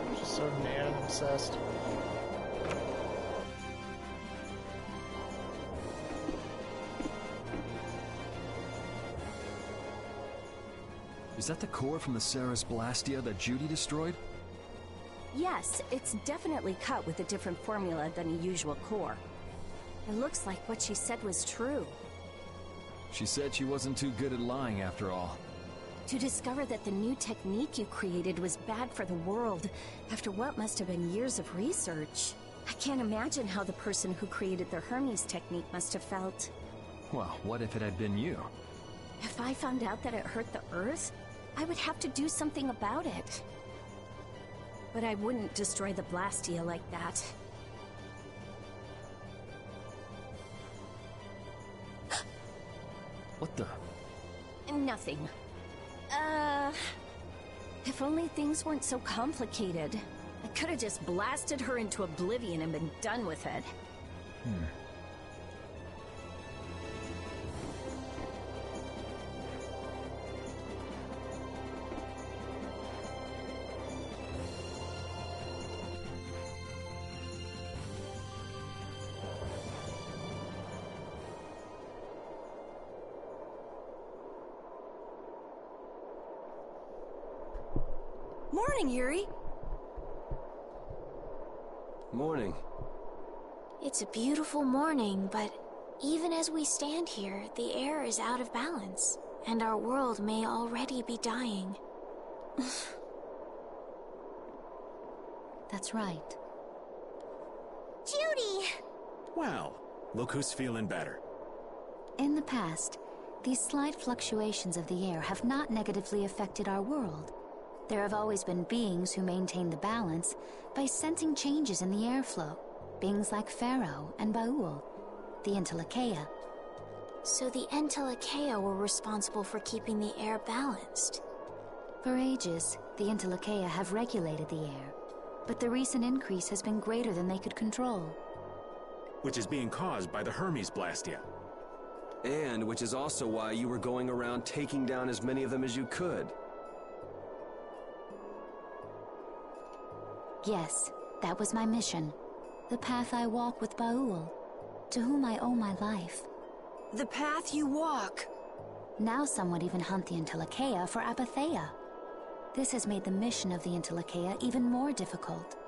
I'm just so Nan obsessed. Is that the core from the Ceres Blastia that Judy destroyed? Yes, it's definitely cut with a different formula than a usual core. It looks like what she said was true. She said she wasn't too good at lying after all. To discover that the new technique you created was bad for the world, after what must have been years of research. I can't imagine how the person who created the Hermes technique must have felt. Well, what if it had been you? If I found out that it hurt the Earth, I would have to do something about it. But I wouldn't destroy the Blastia like that. What the? Nothing. If only things weren't so complicated. I could have just blasted her into oblivion and been done with it. Morning, Yuri. Morning. It's a beautiful morning, but even as we stand here, the air is out of balance, and our world may already be dying. That's right. Judy! Well, look who's feeling better. In the past, these slight fluctuations of the air have not negatively affected our world. There have always been beings who maintain the balance by sensing changes in the airflow. Beings like Pharaoh and Baul, the Entelekea. So the Entelekea were responsible for keeping the air balanced. For ages, the Entelekea have regulated the air, but the recent increase has been greater than they could control. Which is being caused by the Hermes Blastia. And which is also why you were going around taking down as many of them as you could. Yes, that was my mission. The path I walk with Baul, to whom I owe my life. The path you walk. Now some would even hunt the Entelekea for Apatheia. This has made the mission of the Entelekea even more difficult.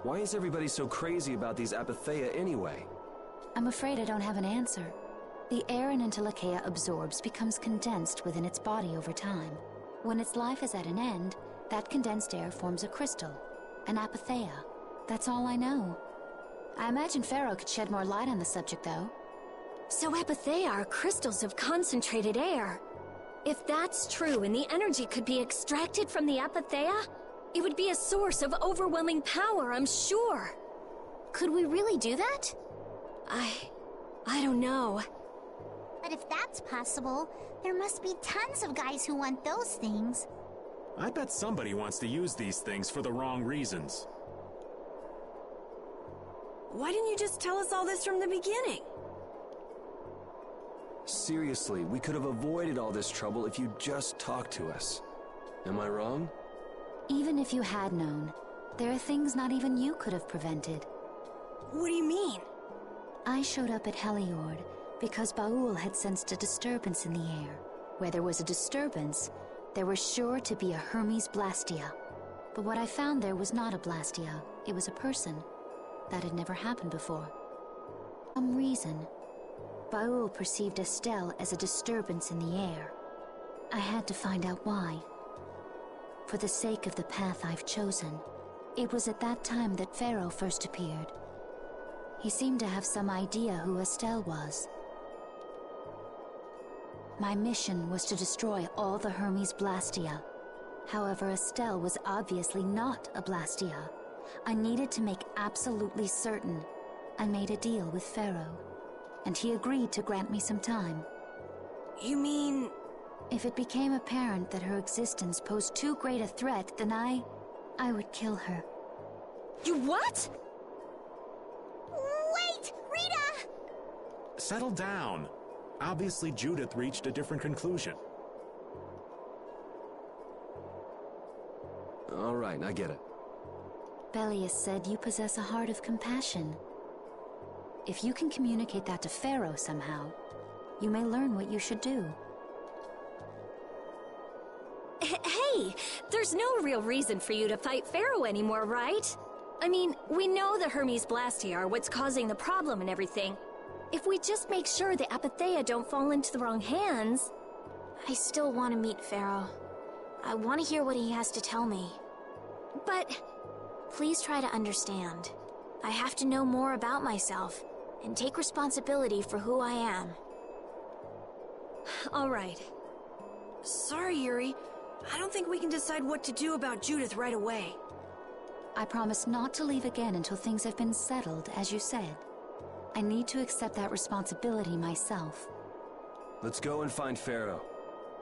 Why is everybody so crazy about these Apatheia anyway? I'm afraid I don't have an answer. The air an Entelekea absorbs becomes condensed within its body over time. When its life is at an end, that condensed air forms a crystal, an Apatheia. That's all I know. I imagine Pharaoh could shed more light on the subject, though. So Apatheia are crystals of concentrated air. If that's true and the energy could be extracted from the Apatheia, it would be a source of overwhelming power, I'm sure. Could we really do that? I don't know. But if that's possible, there must be tons of guys who want those things. I bet somebody wants to use these things for the wrong reasons. Why didn't you just tell us all this from the beginning? Seriously, we could have avoided all this trouble if you'd just talked to us. Am I wrong? Even if you had known, there are things not even you could have prevented. What do you mean? I showed up at Heliord because Baul had sensed a disturbance in the air. Where there was a disturbance, there was sure to be a Hermes Blastia. But what I found there was not a Blastia, it was a person. That had never happened before. For some reason, Baul perceived Estelle as a disturbance in the air. I had to find out why. For the sake of the path I've chosen, it was at that time that Pharaoh first appeared. He seemed to have some idea who Estelle was. My mission was to destroy all the Hermes Blastia. However, Estelle was obviously not a Blastia. I needed to make absolutely certain. I made a deal with Pharaoh, and he agreed to grant me some time. You mean... If it became apparent that her existence posed too great a threat, then I would kill her. You what? Settle down. Obviously, Judith reached a different conclusion. All right, I get it. Belius said you possess a heart of compassion. If you can communicate that to Pharaoh somehow, you may learn what you should do. Hey, there's no real reason for you to fight Pharaoh anymore, right? I mean, we know the Hermes Blastia are what's causing the problem and everything. If we just make sure the Apatheia don't fall into the wrong hands... I still want to meet Pharaoh. I want to hear what he has to tell me. But... Please try to understand. I have to know more about myself, and take responsibility for who I am. All right. Sorry, Yuri. I don't think we can decide what to do about Judith right away. I promise not to leave again until things have been settled, as you said. I need to accept that responsibility myself. Let's go and find Pharaoh.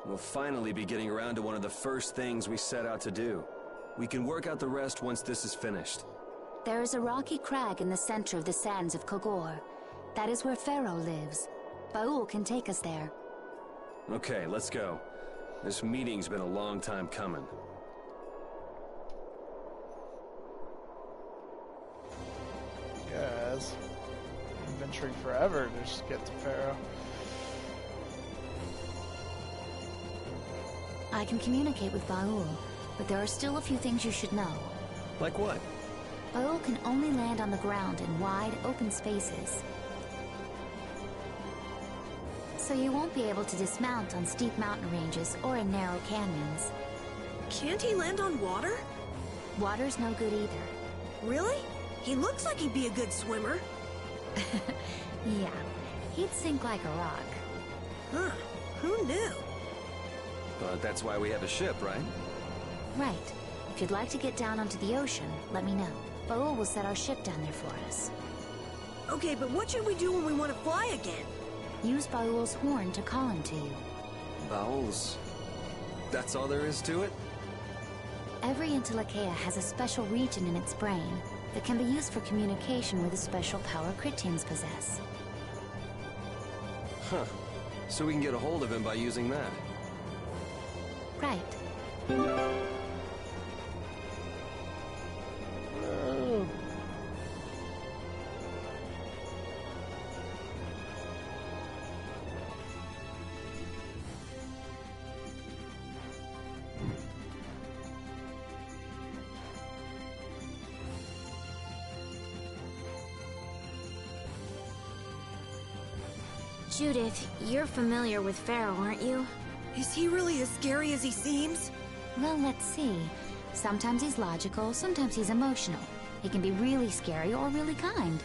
We'll finally be getting around to one of the first things we set out to do. We can work out the rest once this is finished. There is a rocky crag in the center of the sands of Kogor. That is where Pharaoh lives. Baul can take us there. Okay, let's go. This meeting's been a long time coming. Guys, been venturing forever to just get to Pharaoh. I can communicate with Baul, but there are still a few things you should know. Like what? Baul can only land on the ground in wide, open spaces. So you won't be able to dismount on steep mountain ranges or in narrow canyons. Can't he land on water? Water's no good either. Really? He looks like he'd be a good swimmer. Yeah, he'd sink like a rock. Huh, who knew? But that's why we have a ship, right? Right. If you'd like to get down onto the ocean, let me know. Baul will set our ship down there for us. Okay, but what should we do when we want to fly again? Use Baul's horn to call him to you. Baul's? That's all there is to it? Every Entelekea has a special region in its brain that can be used for communication with a special power Critians possess. Huh. So we can get a hold of him by using that. Right. Judith, you're familiar with Pharaoh, aren't you? Is he really as scary as he seems? Well, let's see. Sometimes he's logical, sometimes he's emotional. He can be really scary or really kind.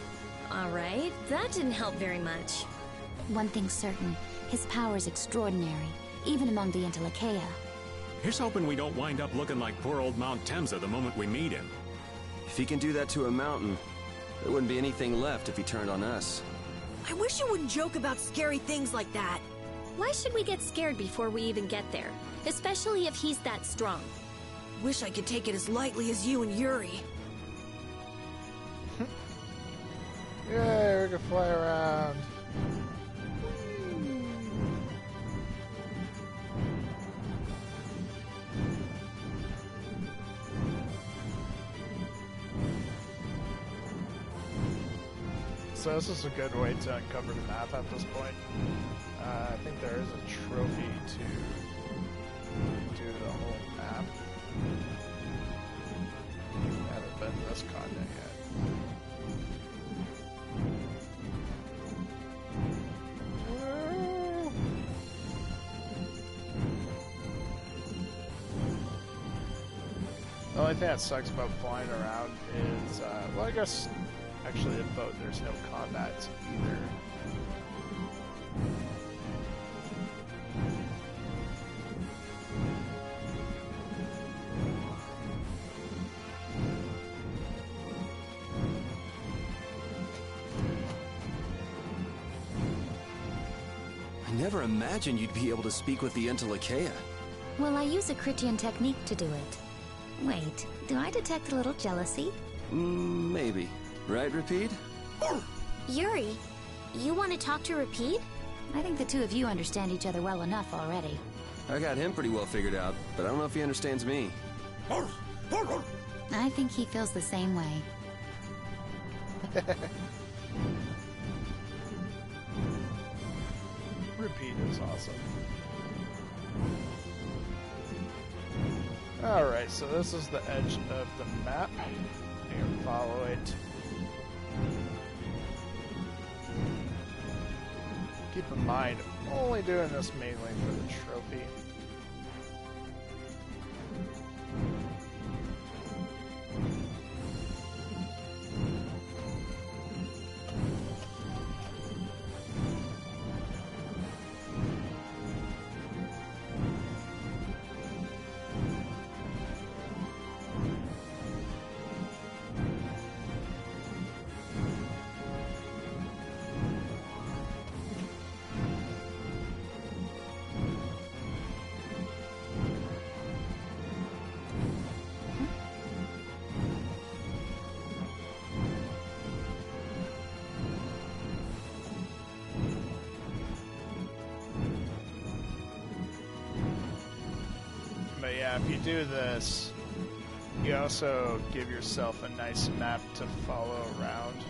All right, that didn't help very much. One thing's certain, his power is extraordinary, even among the Entelekea. Here's hoping we don't wind up looking like poor old Mount Temsa the moment we meet him. If he can do that to a mountain, there wouldn't be anything left if he turned on us. I wish you wouldn't joke about scary things like that. Why should we get scared before we even get there? Especially if he's that strong. Wish I could take it as lightly as you and Yuri. Yay, we can fly around. So this is a good way to uncover the map at this point. I think there is a trophy to do the whole map. I haven't been to this continent yet. The only thing that sucks about flying around is, well, I guess actually in boat there's no combat either. I never imagined you'd be able to speak with the Entelekea. Well, I use a Critian technique to do it. Wait, do I detect a little jealousy? Maybe. Right, Rapide? Yuri, You want to talk to Repede? I think the two of you understand each other well enough already. I got him pretty well figured out, but I don't know if he understands me. I think he feels the same way. Repede is awesome. Alright, so this is the edge of the map. You can follow it. Keep in mind, I'm only doing this mainly for the trophy. But yeah, if you do this, you also give yourself a nice map to follow around.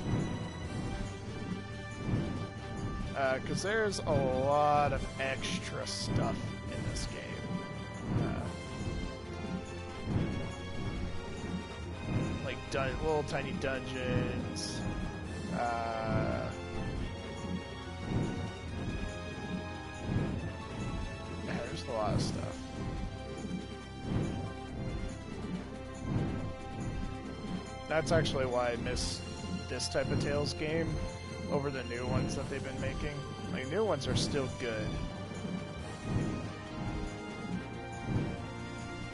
Because there's a lot of extra stuff in this game. Like little tiny dungeons. Yeah, there's a lot of stuff. That's actually why I miss this type of Tales game over the new ones that they've been making. Like, new ones are still good.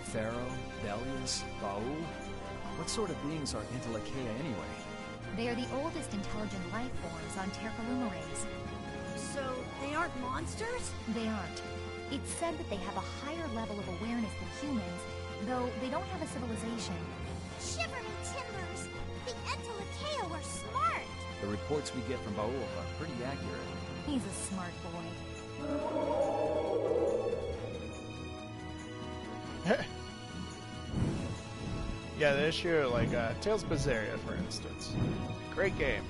Pharaoh, Belias, Baul? What sort of beings are Entelekea anyway? They are the oldest intelligent life forms on Terralumires. So, they aren't monsters? They aren't. It's said that they have a higher level of awareness than humans, though they don't have a civilization. Shiver me timbers! The Entelekea were smart! The reports we get from Baul are pretty accurate. He's a smart boy. Yeah, the issue, like, Tales of Berseria, for instance. Great game,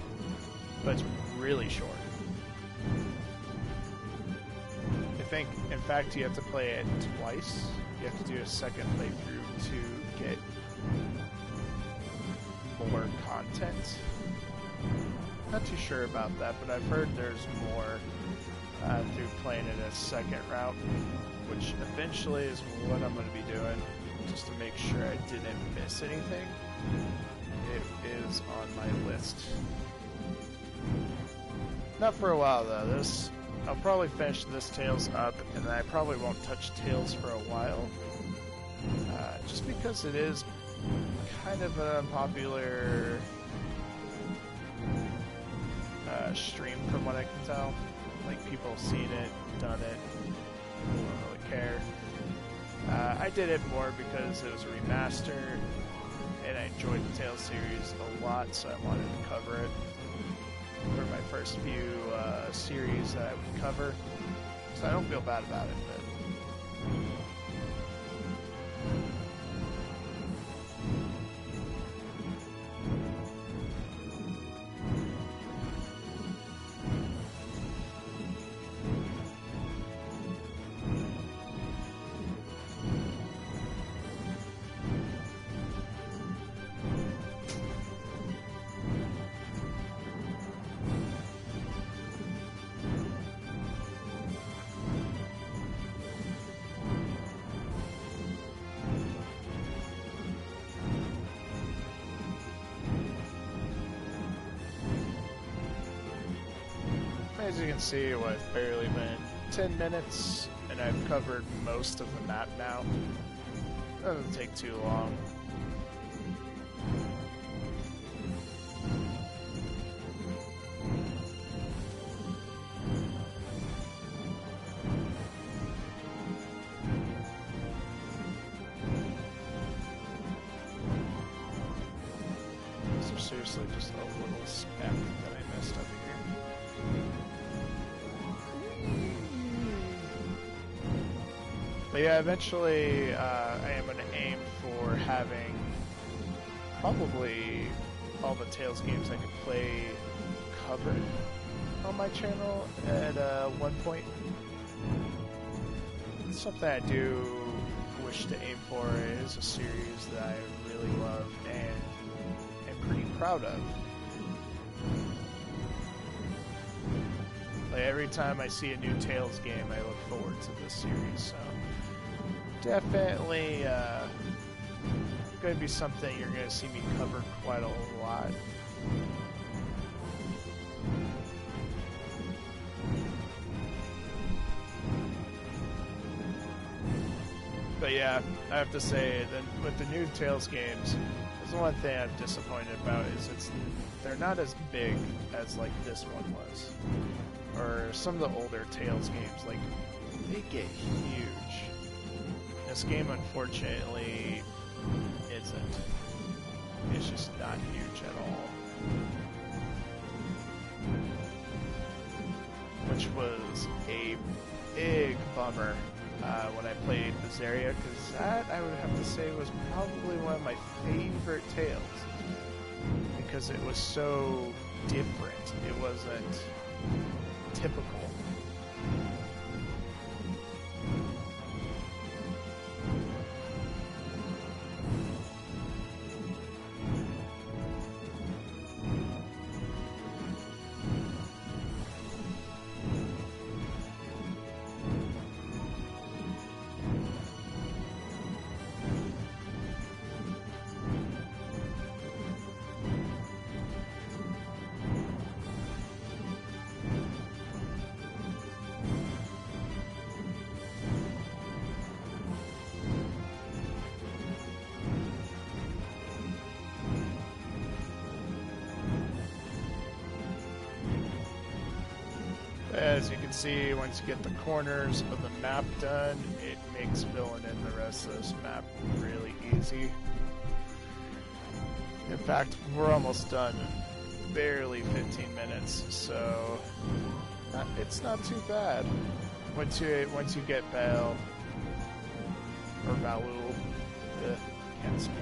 but it's really short. I think, in fact, you have to play it twice. You have to do a second playthrough to get more content. Not too sure about that, but I've heard there's more through playing it a second route, which eventually is what I'm going to be doing, just to make sure I didn't miss anything. It is on my list. Not for a while though. I'll probably finish this Tales up, and then I probably won't touch Tales for a while, just because it is kind of an unpopular stream from what I can tell. Like, people have seen it, done it, don't really care. I did it more because it was a remaster, and I enjoyed the Tales series a lot, so I wanted to cover it for my first few series that I would cover. So I don't feel bad about it, but as you can see, I've barely been 10 minutes, and I've covered most of the map now. Doesn't take too long. So seriously, just a little speck that I missed up here. But yeah, eventually I am going to aim for having probably all the Tales games I could play covered on my channel at one point. It's something I do wish to aim for. It is a series that I really love and am pretty proud of. Like every time I see a new Tales game, I look forward to this series, so definitely going to be something you're going to see me cover quite a lot. But yeah, I have to say that with the new Tales games, that's the one thing I'm disappointed about is they're not as big as like this one was. Or some of the older Tales games, like, they get huge. This game, unfortunately, isn't. It's just not huge at all. Which was a big bummer when I played Berseria, because that, I would have to say, was probably one of my favorite Tales. Because it was so different. It wasn't typical. As you can see, once you get the corners of the map done, it makes filling in the rest of this map really easy. In fact, we're almost done in barely 15 minutes, so it's not too bad. Once you get Baal, or Balul, can't speak.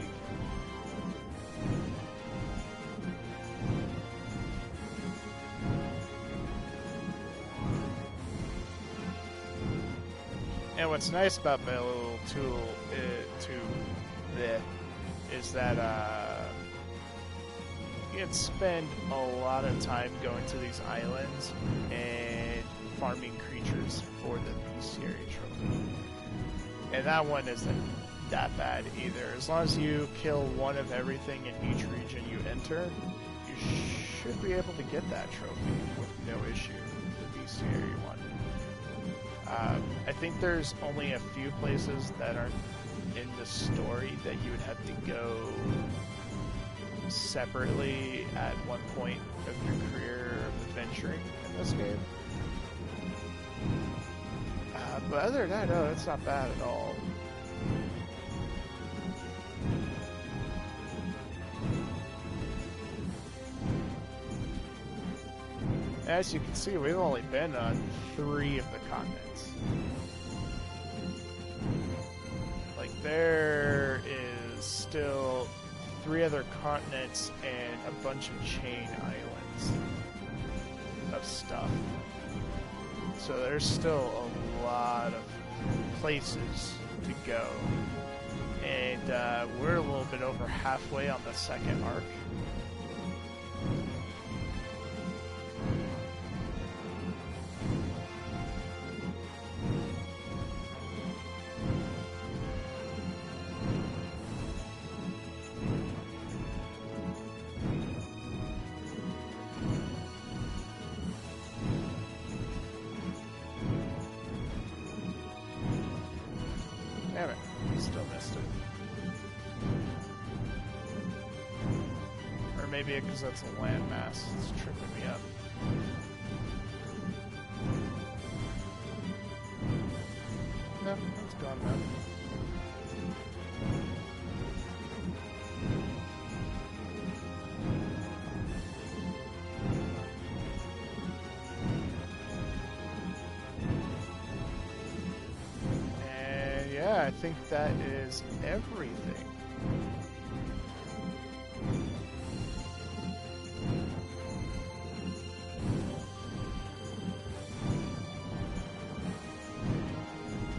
And what's nice about Balul is that you can spend a lot of time going to these islands and farming creatures for the Bestiary trophy. And that one isn't that bad either. As long as you kill one of everything in each region you enter, you should be able to get that trophy with no issue, the Bestiary one. I think there's only a few places that aren't in the story that you would have to go separately at one point of your career of adventuring in this game. But other than that, no, that's not bad at all. As you can see, we've only been on 3 of the continents. Like, there is still 3 other continents and a bunch of chain islands of stuff. So there's still a lot of places to go. And we're a little bit over halfway on the second arc. Damn it, still missed it. Or maybe because that's a landmass, it's tripping me up. No, it's gone now. yeah, I think that is everything.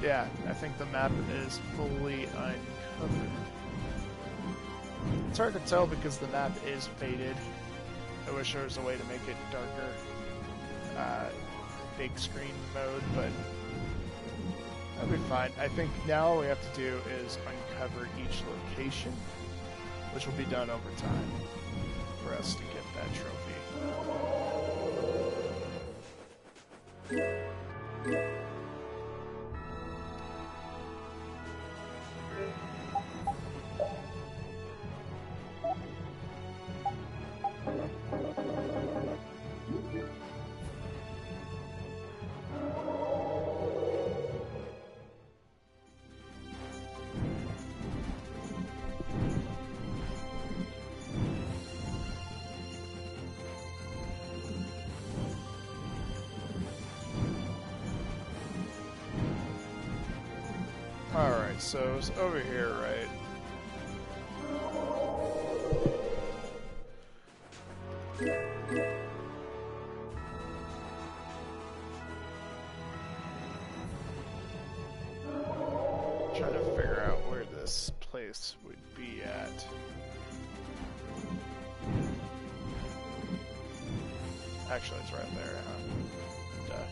Yeah, I think the map is fully uncovered. It's hard to tell because the map is faded. I wish there was a way to make it darker. Big screen mode, but that'll be fine. I think now all we have to do is uncover each location, which will be done over time for us to get that trophy. Alright, so it's over here, right? Trying to figure out where this place would be at. Actually, it's right there, huh? Duh.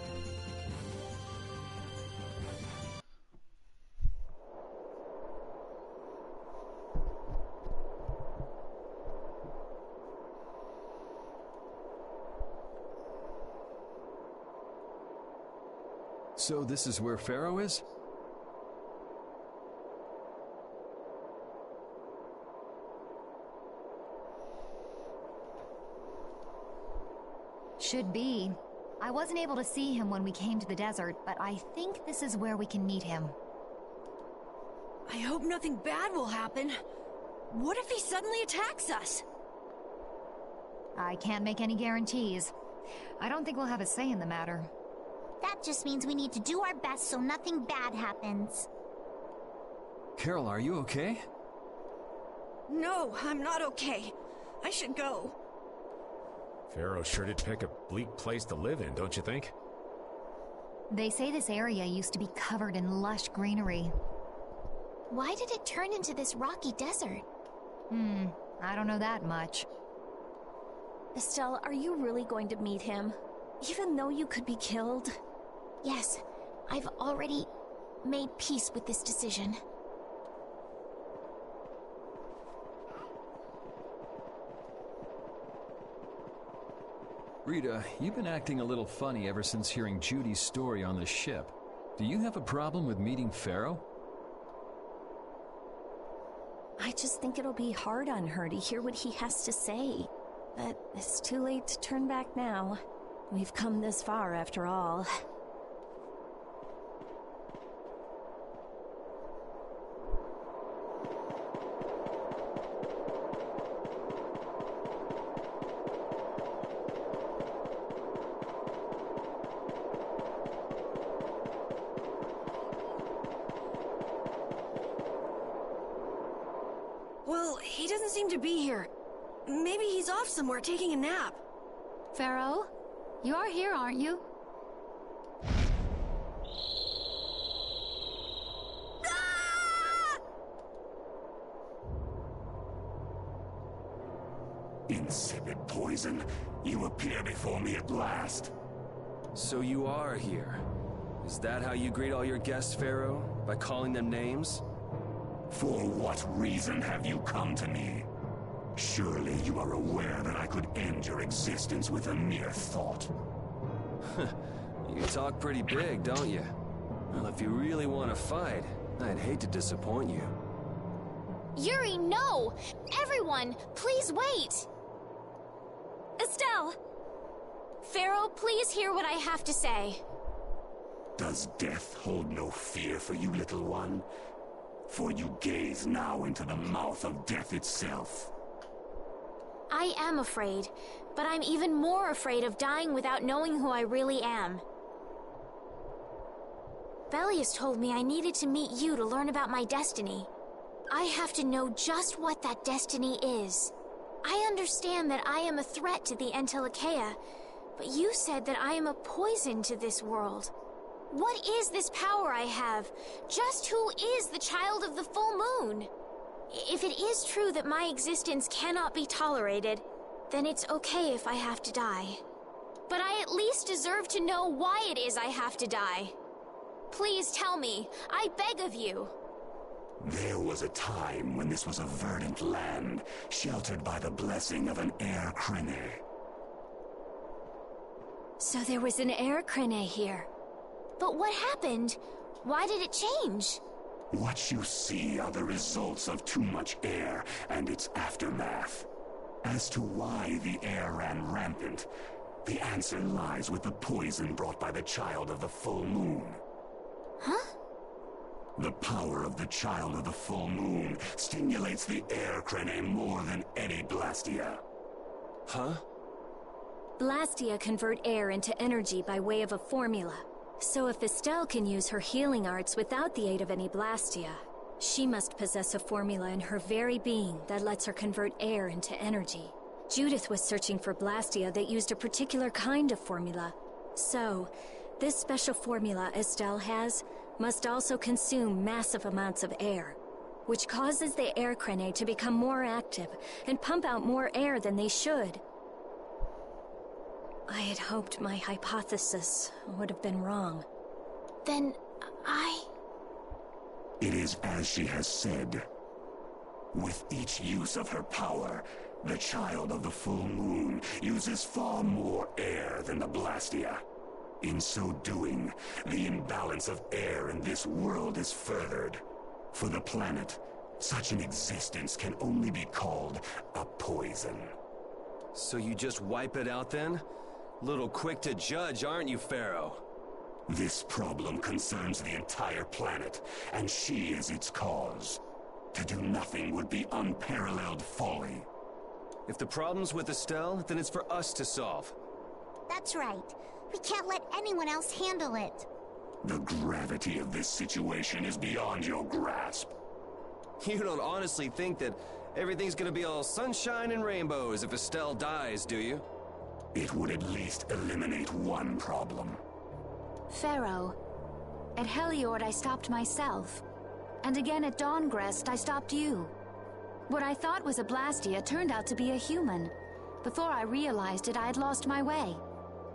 So this is where Pharaoh is? Should be. I wasn't able to see him when we came to the desert, but I think this is where we can meet him. I hope nothing bad will happen. What if he suddenly attacks us? I can't make any guarantees. I don't think we'll have a say in the matter. That just means we need to do our best so nothing bad happens. Carol, are you okay? No, I'm not okay. I should go. Pharaoh sure did pick a bleak place to live in, don't you think? They say this area used to be covered in lush greenery. Why did it turn into this rocky desert? I don't know that much. Estelle, are you really going to meet him? Even though you could be killed? Yes, I've already made peace with this decision. Rita, you've been acting a little funny ever since hearing Judy's story on the ship. Do you have a problem with meeting Pharaoh? I just think it'll be hard on her to hear what he has to say. But it's too late to turn back now. We've come this far after all. Well, he doesn't seem to be here. Maybe he's off somewhere taking a nap. Pharaoh? You are here, aren't you? Insipid poison, you appear before me at last. So you are here. Is that how you greet all your guests, Pharaoh? By calling them names? For what reason have you come to me? Surely you are aware that I could end your existence with a mere thought. You talk pretty big, don't you? Well, if you really want to fight, I'd hate to disappoint you. Yuri, no! Everyone, please wait! Estelle! Pharaoh, please hear what I have to say. Does death hold no fear for you, little one? For you gaze now into the mouth of death itself. I am afraid, but I'm even more afraid of dying without knowing who I really am. Belius told me I needed to meet you to learn about my destiny. I have to know just what that destiny is. I understand that I am a threat to the Entelekea, but you said that I am a poison to this world. What is this power I have? Just who is the child of the full moon? If it is true that my existence cannot be tolerated, then it's okay if I have to die. But I at least deserve to know why it is I have to die. Please tell me, I beg of you. There was a time when this was a verdant land, sheltered by the blessing of an Air Krene. So there was an Air Krene here. But what happened? Why did it change? What you see are the results of too much air and its aftermath. As to why the air ran rampant, the answer lies with the poison brought by the child of the full moon. Huh? The power of the child of the full moon stimulates the Air Krene more than any Blastia. Huh? Blastia convert air into energy by way of a formula. So if Estelle can use her healing arts without the aid of any Blastia, she must possess a formula in her very being that lets her convert air into energy. Judith was searching for Blastia that used a particular kind of formula. So, this special formula Estelle has must also consume massive amounts of air, which causes the Air Krene to become more active and pump out more air than they should. I had hoped my hypothesis would have been wrong. Then It is as she has said. With each use of her power, the child of the full moon uses far more air than the Blastia. In so doing, the imbalance of air in this world is furthered. For the planet, such an existence can only be called a poison. So you just wipe it out then? Little quick to judge, aren't you, Pharaoh? This problem concerns the entire planet, and she is its cause. To do nothing would be unparalleled folly. If the problem's with Estelle, then it's for us to solve. That's right. We can't let anyone else handle it. The gravity of this situation is beyond your grasp. You don't honestly think that everything's gonna be all sunshine and rainbows if Estelle dies, do you? It would at least eliminate one problem. Pharaoh, at Heliord I stopped myself. And again at Dawngrest I stopped you. What I thought was a Blastia turned out to be a human. Before I realized it, I had lost my way.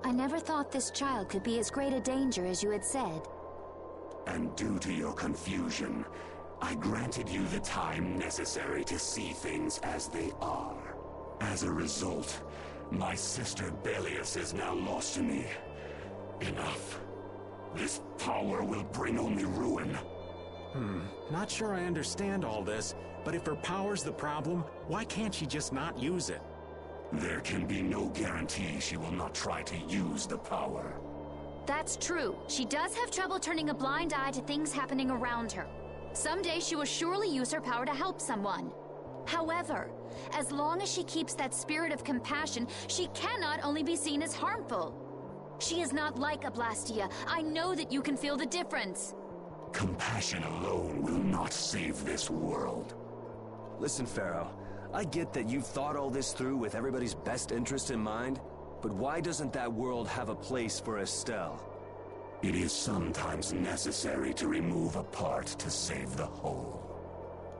I never thought this child could be as great a danger as you had said. And due to your confusion, I granted you the time necessary to see things as they are. As a result, my sister Belius is now lost to me. Enough. This power will bring only ruin. Not sure I understand all this, but if her power's the problem, why can't she just not use it? There can be no guarantee she will not try to use the power. That's true. She does have trouble turning a blind eye to things happening around her. Someday she will surely use her power to help someone. However, as long as she keeps that spirit of compassion, she cannot only be seen as harmful. She is not like a Blastia. I know that you can feel the difference. Compassion alone will not save this world. Listen, Pharaoh, I get that you've thought all this through with everybody's best interest in mind, but why doesn't that world have a place for Estelle? It is sometimes necessary to remove a part to save the whole.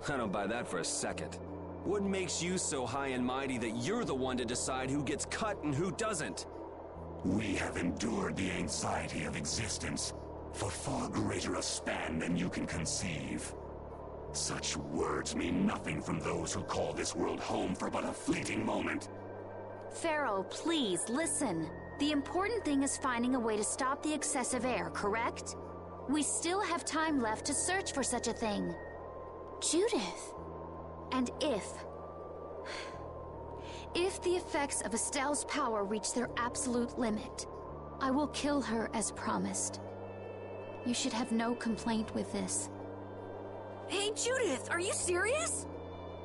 I don't buy that for a second. What makes you so high and mighty that you're the one to decide who gets cut and who doesn't? We have endured the anxiety of existence for far greater a span than you can conceive. Such words mean nothing from those who call this world home for but a fleeting moment. Pharaoh, please, listen. The important thing is finding a way to stop the excessive air, correct? We still have time left to search for such a thing. Judith. And if the effects of Estelle's power reach their absolute limit, I will kill her as promised. You should have no complaint with this. Hey, Judith, are you serious?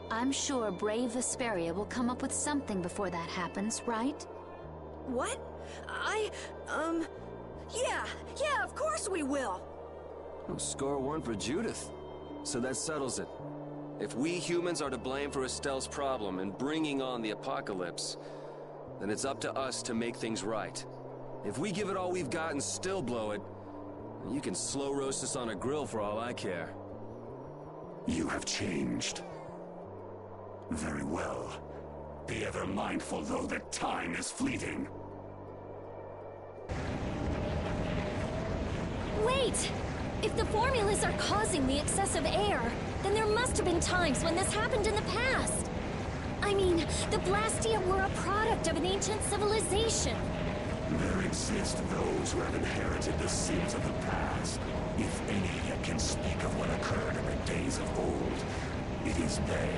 I'm sure brave Vesperia will come up with something before that happens, right? What? Yeah, of course we will. Oh, score one for Judith. So that settles it. If we humans are to blame for Estelle's problem and bringing on the apocalypse, then it's up to us to make things right. If we give it all we've got and still blow it, you can slow roast us on a grill for all I care. You have changed. Very well. Be ever mindful, though, that time is fleeting. Wait! If the formulas are causing the excessive air, then there must have been times when this happened in the past. I mean, the Blastia were a product of an ancient civilization. There exist those who have inherited the sins of the past. If any yet can speak of what occurred in the days of old, it is they.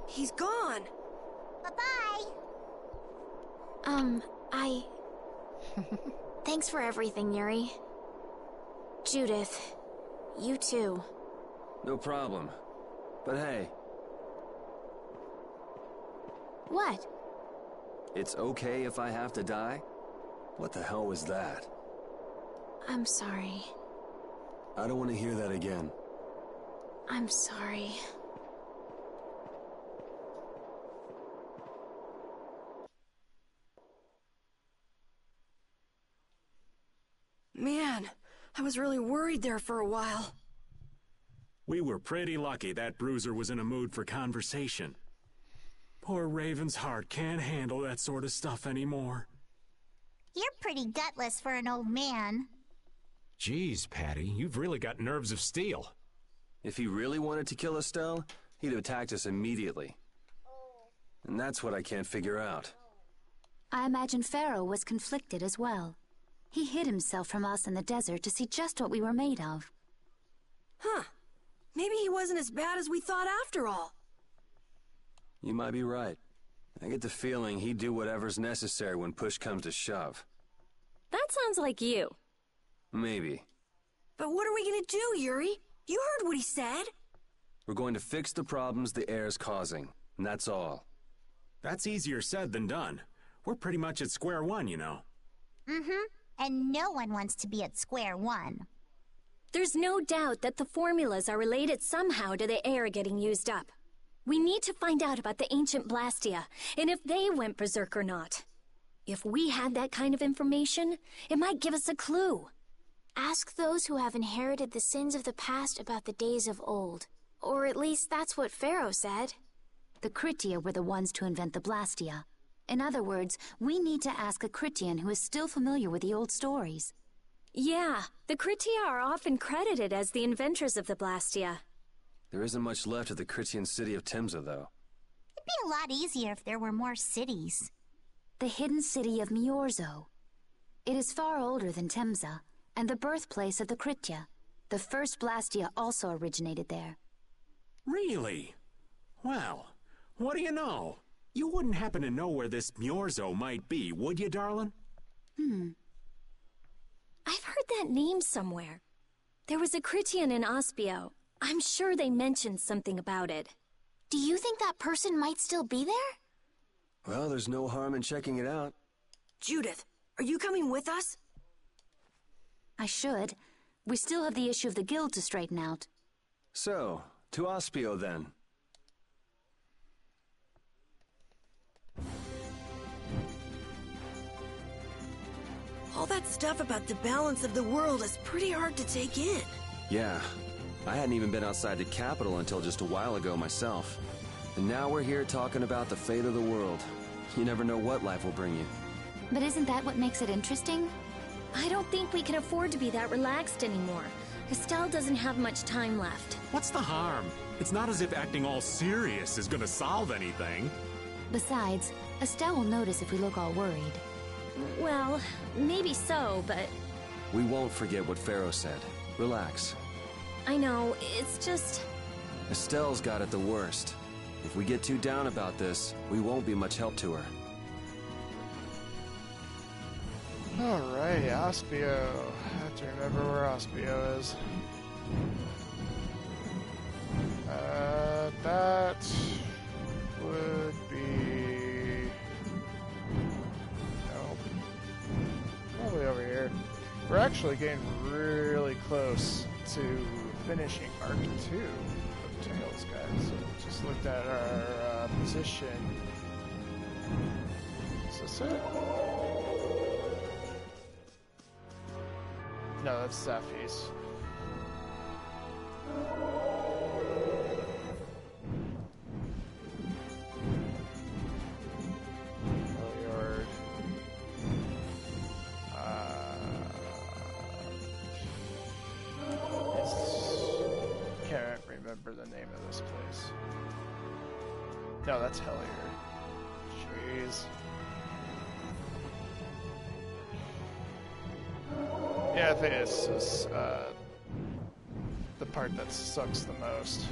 He's gone. Bye-bye. Thanks for everything, Yuri. Judith, you too. No problem. But hey, What? it's okay if I have to die? What the hell was that? I'm sorry. I don't want to hear that again. I'm sorry. Man, I was really worried there for a while. We were pretty lucky that bruiser was in a mood for conversation. Poor Raven's heart can't handle that sort of stuff anymore. You're pretty gutless for an old man. Geez, Patty, you've really got nerves of steel. If he really wanted to kill Estelle, he'd have attacked us immediately. And that's what I can't figure out. I imagine Pharaoh was conflicted as well. He hid himself from us in the desert to see just what we were made of. Huh. Maybe he wasn't as bad as we thought after all. You might be right. I get the feeling he'd do whatever's necessary when push comes to shove. That sounds like you. Maybe. But what are we gonna do, Yuri? You heard what he said. We're going to fix the problems the air's causing, and that's all. That's easier said than done. We're pretty much at square one, you know. Mm-hmm. And no one wants to be at square one. There's no doubt that the formulas are related somehow to the air getting used up. We need to find out about the ancient Blastia, and if they went berserk or not. If we had that kind of information, it might give us a clue. Ask those who have inherited the sins of the past about the days of old. Or at least that's what Pharaoh said. The Kritia were the ones to invent the Blastia. In other words, we need to ask a Kritian who is still familiar with the old stories. Yeah, the Kritia are often credited as the inventors of the Blastia. There isn't much left of the Kritian city of Temza, though. It'd be a lot easier if there were more cities. The hidden city of Miorzo. It is far older than Temza, and the birthplace of the Kritia. The first Blastia also originated there. Really? Well, what do you know? You wouldn't happen to know where this Miorzo might be, would you, darling? I've heard that name somewhere. There was a Kritian in Aspio. I'm sure they mentioned something about it. Do you think that person might still be there? Well, there's no harm in checking it out. Judith, are you coming with us? I should. We still have the issue of the guild to straighten out. So, to Aspio then. All that stuff about the balance of the world is pretty hard to take in. Yeah, I hadn't even been outside the capital until just a while ago myself. And now we're here talking about the fate of the world. You never know what life will bring you. But isn't that what makes it interesting? I don't think we can afford to be that relaxed anymore. Estelle doesn't have much time left. What's the harm? It's not as if acting all serious is gonna solve anything. Besides, Estelle will notice if we look all worried. Well, maybe so, but... We won't forget what Pharaoh said. Relax. I know, it's just... Estelle's got it the worst. If we get too down about this, we won't be much help to her. Alright, Aspio. I have to remember where Aspio is. That would be We're actually getting really close to finishing Arc 2 of Tales, guys. Just looked at our position. Is this it? No, that's Zephy's. Remember the name of this place. No, that's Hellier. Jeez. Yeah, I think this is the part that sucks the most.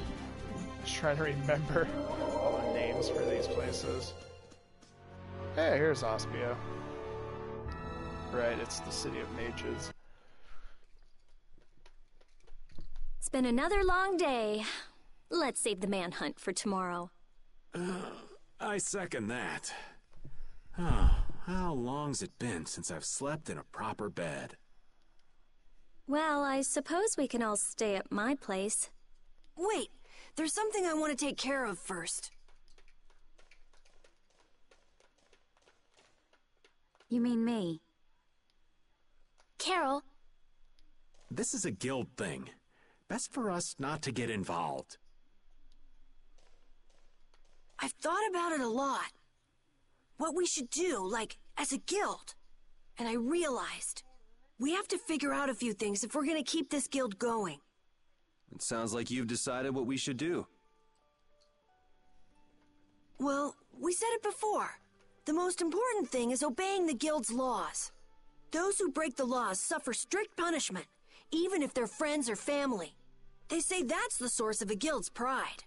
Just trying to remember all the names for these places. Hey, here's Ospia. Right, it's the City of Mages. It's been another long day. Let's save the manhunt for tomorrow. I second that. Oh, how long's it been since I've slept in a proper bed? Well, I suppose we can all stay at my place. Wait, there's something I want to take care of first. You mean me? Carol. This is a guild thing. Best for us not to get involved. I've thought about it a lot. What we should do, like, as a guild. And I realized, we have to figure out a few things if we're gonna keep this guild going. It sounds like you've decided what we should do. Well, we said it before. The most important thing is obeying the guild's laws. Those who break the laws suffer strict punishment, even if they're friends or family. They say that's the source of a guild's pride.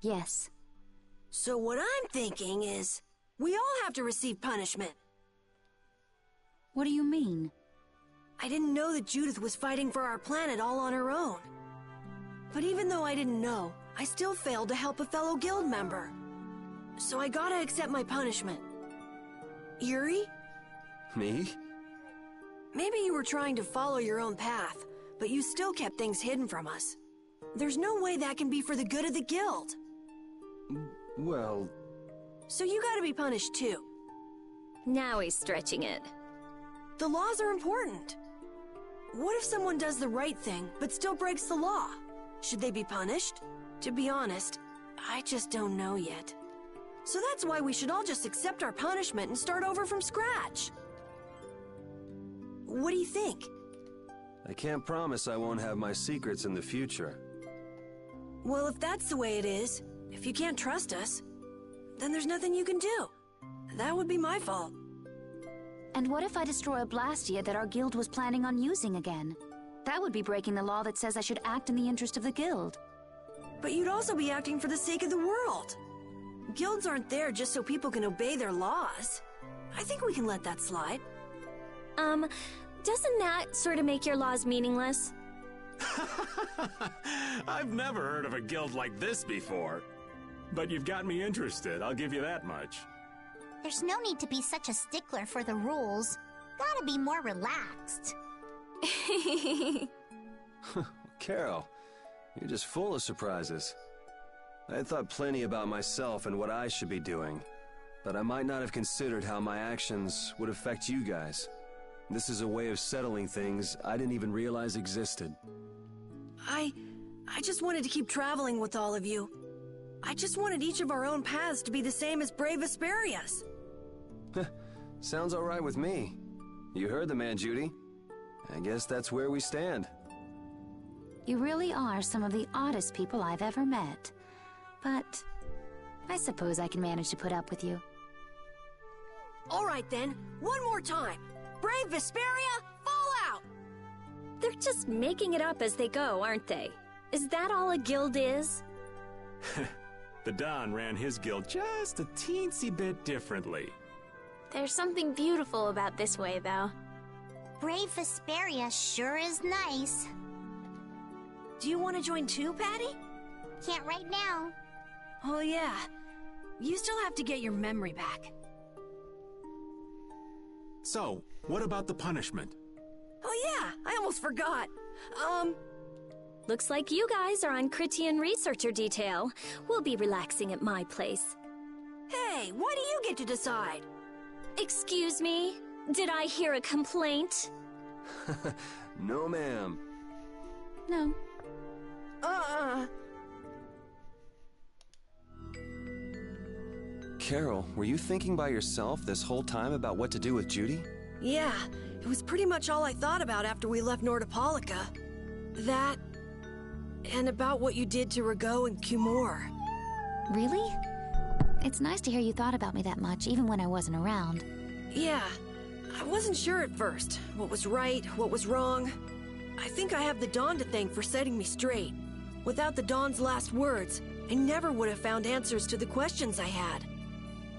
Yes. So what I'm thinking is, we all have to receive punishment. What do you mean? I didn't know that Judith was fighting for our planet all on her own. But even though I didn't know, I still failed to help a fellow guild member. So I gotta accept my punishment. Yuri? Me? Maybe you were trying to follow your own path, but you still kept things hidden from us. There's no way that can be for the good of the guild. Well... So you gotta be punished too. Now he's stretching it. The laws are important. What if someone does the right thing, but still breaks the law? Should they be punished? To be honest, I just don't know yet. So that's why we should all just accept our punishment and start over from scratch. What do you think? I can't promise I won't have my secrets in the future. Well, if that's the way it is, if you can't trust us, then there's nothing you can do. That would be my fault. And what if I destroy a Blastia that our guild was planning on using again? That would be breaking the law that says I should act in the interest of the guild. But you'd also be acting for the sake of the world. Guilds aren't there just so people can obey their laws. I think we can let that slide. Doesn't that sort of make your laws meaningless? I've never heard of a guild like this before. But you've got me interested, I'll give you that much. There's no need to be such a stickler for the rules. Gotta be more relaxed. Carol, you're just full of surprises. I had thought plenty about myself and what I should be doing, but I might not have considered how my actions would affect you guys. This is a way of settling things I didn't even realize existed. I just wanted to keep traveling with all of you. I just wanted each of our own paths to be the same as Brave Vesperia's. Sounds all right with me. You heard the man, Judy. I guess that's where we stand. You really are some of the oddest people I've ever met. But I suppose I can manage to put up with you. All right then, one more time. Brave Vesperia, fall out! They're just making it up as they go, aren't they? Is that all a guild is? The Don ran his guild just a teensy bit differently. There's something beautiful about this way, though. Brave Vesperia sure is nice. Do you want to join too, Patty? Can't right now. Oh yeah. You still have to get your memory back. So, what about the punishment? Oh yeah, I almost forgot. Looks like you guys are on Critian researcher detail. We'll be relaxing at my place. Hey, why do you get to decide? Excuse me? Did I hear a complaint? No, ma'am. No. Carol, were you thinking by yourself this whole time about what to do with Judy? Yeah, it was pretty much all I thought about after we left Nordopolica. That, and about what you did to Rago and Cumore. Really? It's nice to hear you thought about me that much, even when I wasn't around. Yeah, I wasn't sure at first. What was right, what was wrong. I think I have the Dawn to thank for setting me straight. Without the Dawn's last words, I never would have found answers to the questions I had.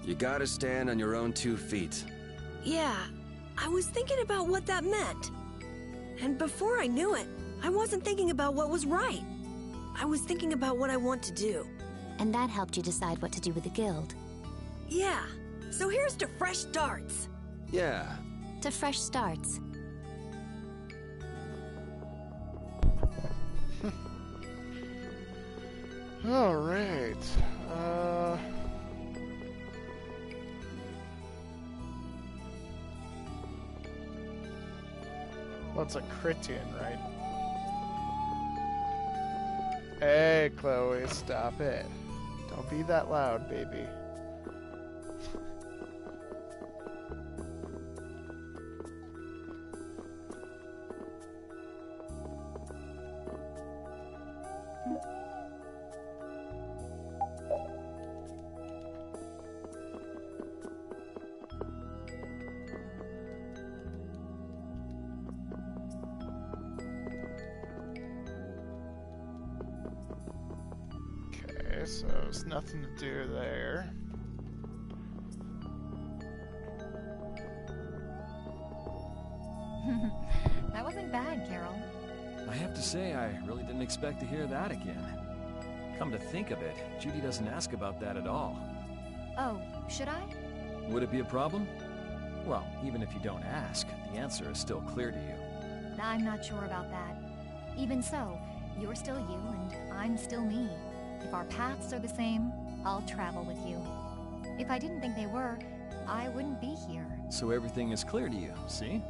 You gotta stand on your own 2 feet. Yeah, I was thinking about what that meant. And before I knew it, I wasn't thinking about what was right. I was thinking about what I want to do. And that helped you decide what to do with the guild. Yeah, so here's to fresh starts. Yeah. To fresh starts. All right. What's a Critian, right? Hey, Chloe, stop it. Don't be that loud, baby. So there's nothing to do there. That wasn't bad, Carol. I have to say, I really didn't expect to hear that again. Come to think of it, Judy doesn't ask about that at all. Oh, should I? Would it be a problem? Well, even if you don't ask, the answer is still clear to you. I'm not sure about that. Even so, you're still you and I'm still me. If our paths are the same, I'll travel with you. If I didn't think they were, I wouldn't be here. So everything is clear to you, see?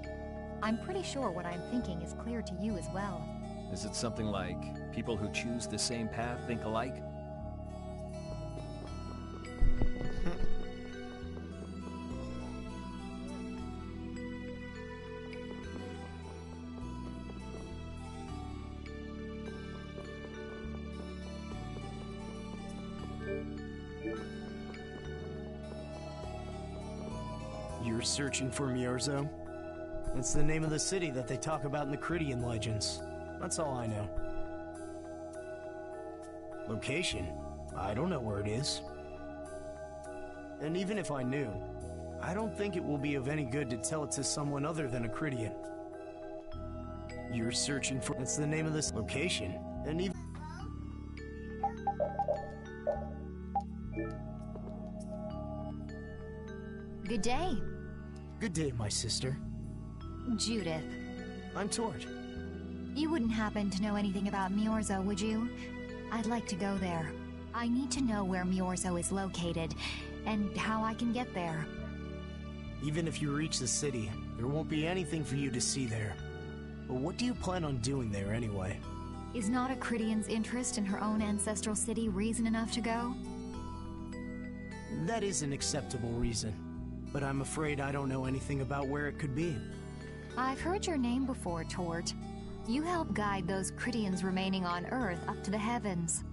I'm pretty sure what I'm thinking is clear to you as well. Is it something like people who choose the same path think alike? You're searching for Miorzo? It's the name of the city that they talk about in the Critian legends. That's all I know. Location? I don't know where it is. And even if I knew, I don't think it will be of any good to tell it to someone other than a Critian. You're searching for... That's the name of this location. And even... Good day. Good day, my sister. Judith. I'm Tord. You wouldn't happen to know anything about Miorzo, would you? I'd like to go there. I need to know where Miorzo is located, and how I can get there. Even if you reach the city, there won't be anything for you to see there. But what do you plan on doing there anyway? Is not a Critian's interest in her own ancestral city reason enough to go? That is an acceptable reason. But I'm afraid I don't know anything about where it could be. I've heard your name before, Tord. You help guide those Critians remaining on Earth up to the heavens.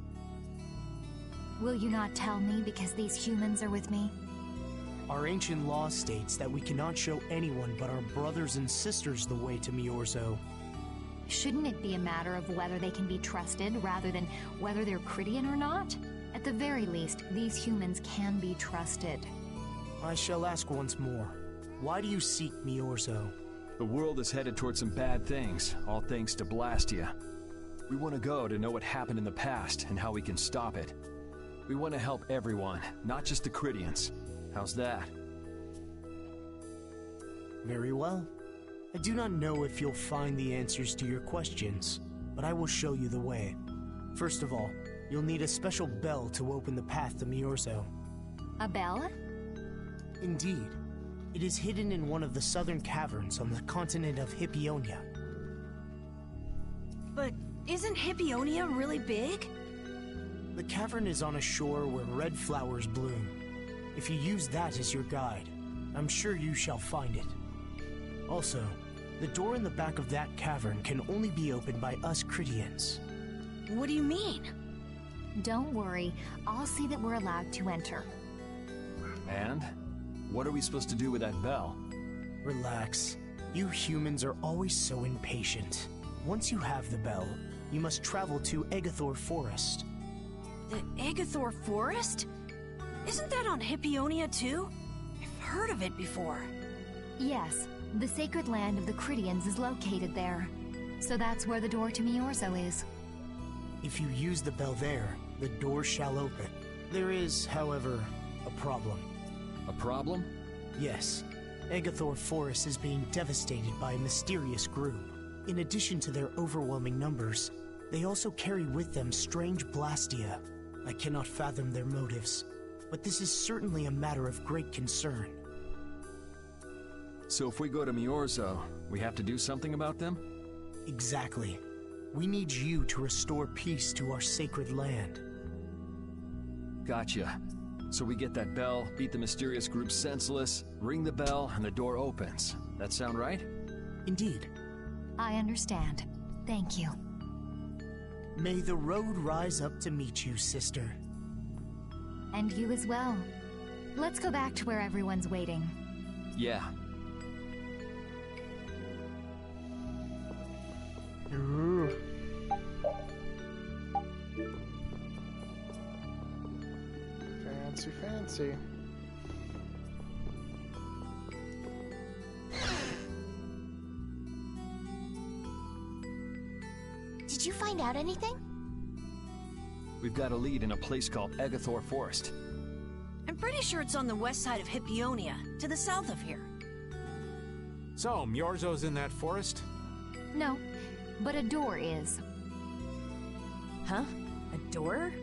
Will you not tell me because these humans are with me? Our ancient law states that we cannot show anyone but our brothers and sisters the way to Miorzo. Shouldn't it be a matter of whether they can be trusted rather than whether they're Critian or not? At the very least, these humans can be trusted. I shall ask once more. Why do you seek Miorzo? The world is headed towards some bad things, all thanks to Blastia. We want to go to know what happened in the past and how we can stop it. We want to help everyone, not just the Critians. How's that? Very well. I do not know if you'll find the answers to your questions, but I will show you the way. First of all, you'll need a special bell to open the path to Miorzo. A bell? Indeed. It is hidden in one of the southern caverns on the continent of Hippionia. But isn't Hippionia really big? The cavern is on a shore where red flowers bloom. If you use that as your guide, I'm sure you shall find it. Also, the door in the back of that cavern can only be opened by us Critians. What do you mean? Don't worry, I'll see that we're allowed to enter. And? What are we supposed to do with that bell? Relax. You humans are always so impatient. Once you have the bell, you must travel to Egathor Forest. The Egathor Forest? Isn't that on Hippionia too? I've heard of it before. Yes, the sacred land of the Critians is located there. So that's where the door to Miorzo is. If you use the bell there, the door shall open. There is, however, a problem. A problem? Yes. Egathor Forest is being devastated by a mysterious group. In addition to their overwhelming numbers, they also carry with them strange Blastia. I cannot fathom their motives, but this is certainly a matter of great concern. So if we go to Miorzo, we have to do something about them? Exactly. We need you to restore peace to our sacred land. Gotcha. So we get that bell, beat the mysterious group senseless, ring the bell, and the door opens. That sound right? Indeed. I understand. Thank you. May the road rise up to meet you, sister. And you as well. Let's go back to where everyone's waiting. Yeah. Fancy, fancy. Did you find out anything? We've got a lead in a place called Egathor Forest. I'm pretty sure it's on the west side of Hippionia, to the south of here. So, Miorzo's in that forest? No, but a door is. Huh? A door?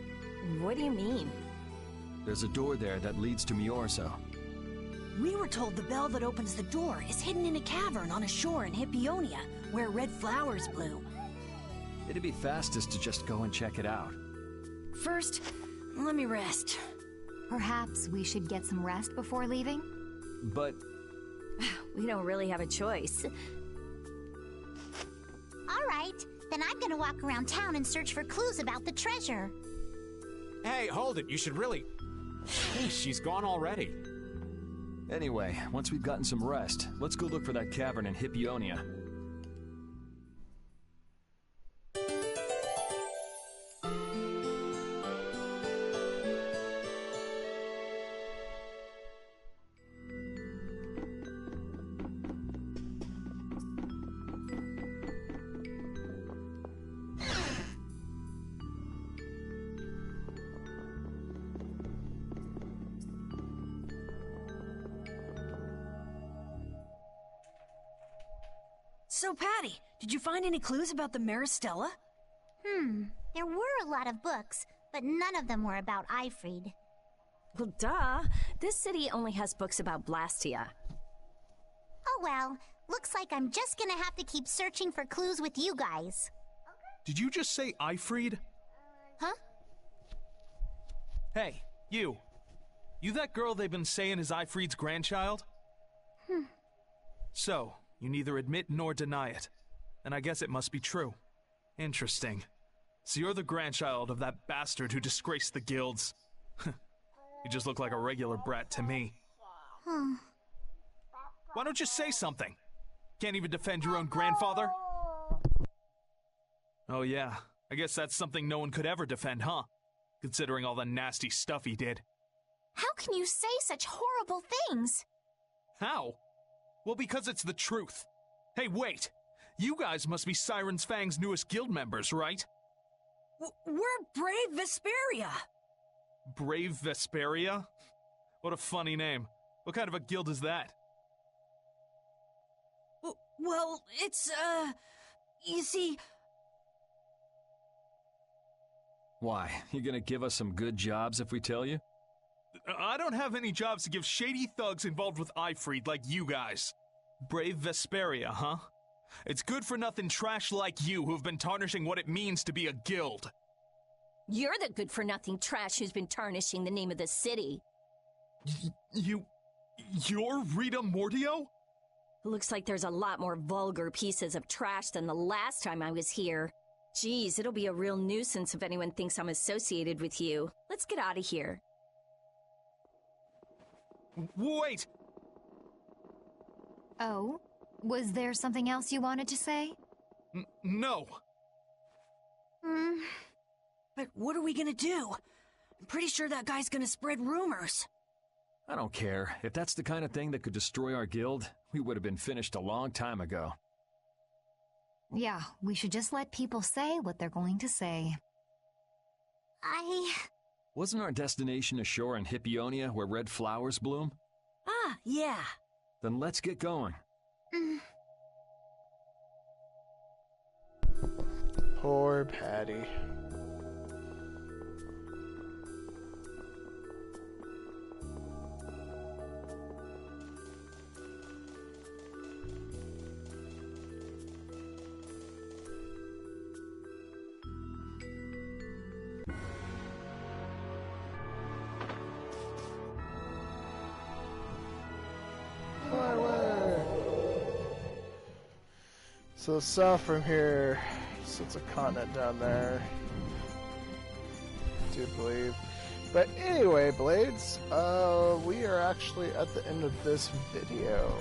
What do you mean? There's a door there that leads to Miorzo. We were told the bell that opens the door is hidden in a cavern on a shore in Hippionia, where red flowers bloom. It'd be fastest to just go and check it out. First, let me rest. Perhaps we should get some rest before leaving? But... we don't really have a choice. All right, then I'm gonna walk around town and search for clues about the treasure. Hey, hold it. You should really... Hey, she's gone already. Anyway, once we've gotten some rest, let's go look for that cavern in Hippionia. So, Patty, did you find any clues about the Maristella? There were a lot of books, but none of them were about Aifread. Well, duh. This city only has books about Blastia. Oh well, looks like I'm just gonna have to keep searching for clues with you guys. Did you just say Aifread? Huh? Hey, you. You that girl they've been saying is Aifread's grandchild? So, you neither admit nor deny it. And I guess it must be true. Interesting. So you're the grandchild of that bastard who disgraced the guilds. You just look like a regular brat to me. Why don't you say something? Can't even defend your own grandfather? Oh yeah, I guess that's something no one could ever defend, huh? Considering all the nasty stuff he did. How can you say such horrible things? How? Well, because it's the truth. Hey, wait! You guys must be Siren's Fang's newest guild members, right? We're Brave Vesperia! Brave Vesperia? What a funny name. What kind of a guild is that? Well, it's, you see... Why? You gonna give us some good jobs if we tell you? I don't have any jobs to give shady thugs involved with Aifread like you guys. Brave Vesperia, huh? It's good-for-nothing trash like you who've been tarnishing what it means to be a guild. You're the good-for-nothing trash who's been tarnishing the name of the city. You're Rita Mordio? Looks like there's a lot more vulgar pieces of trash than the last time I was here. Geez, it'll be a real nuisance if anyone thinks I'm associated with you. Let's get out of here. Wait! Oh? Was there something else you wanted to say? No. But what are we gonna do? I'm pretty sure that guy's gonna spread rumors. I don't care. If that's the kind of thing that could destroy our guild, we would have been finished a long time ago. Yeah, we should just let people say what they're going to say. Wasn't our destination ashore in Hippionia where red flowers bloom? Ah, yeah. Then let's get going. Poor Patty. So south from here, so it's a continent down there, I do believe. But anyway, Blades, we are actually at the end of this video.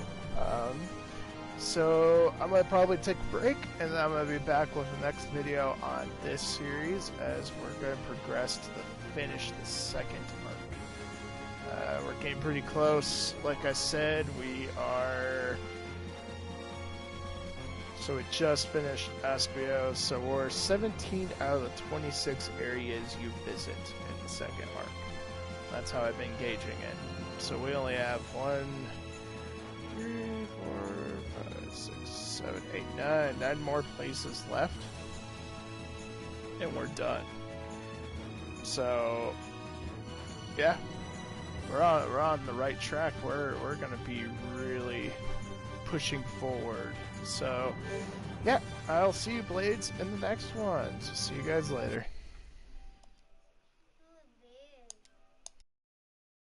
So I'm going to probably take a break, and then I'm going to be back with the next video on this series as we're going to progress to finish the second arc. We're getting pretty close. Like I said, So we just finished Aspio, so we're 17 out of the 26 areas you visit in the second arc. That's how I've been gauging it. So we only have 1, 3, 4, 5, 6, 7, 8, 9 more places left. And we're done. So, yeah. We're on the right track. We're gonna be really pushing forward. So, yeah, I'll see you, Blades, in the next one. So see you guys later.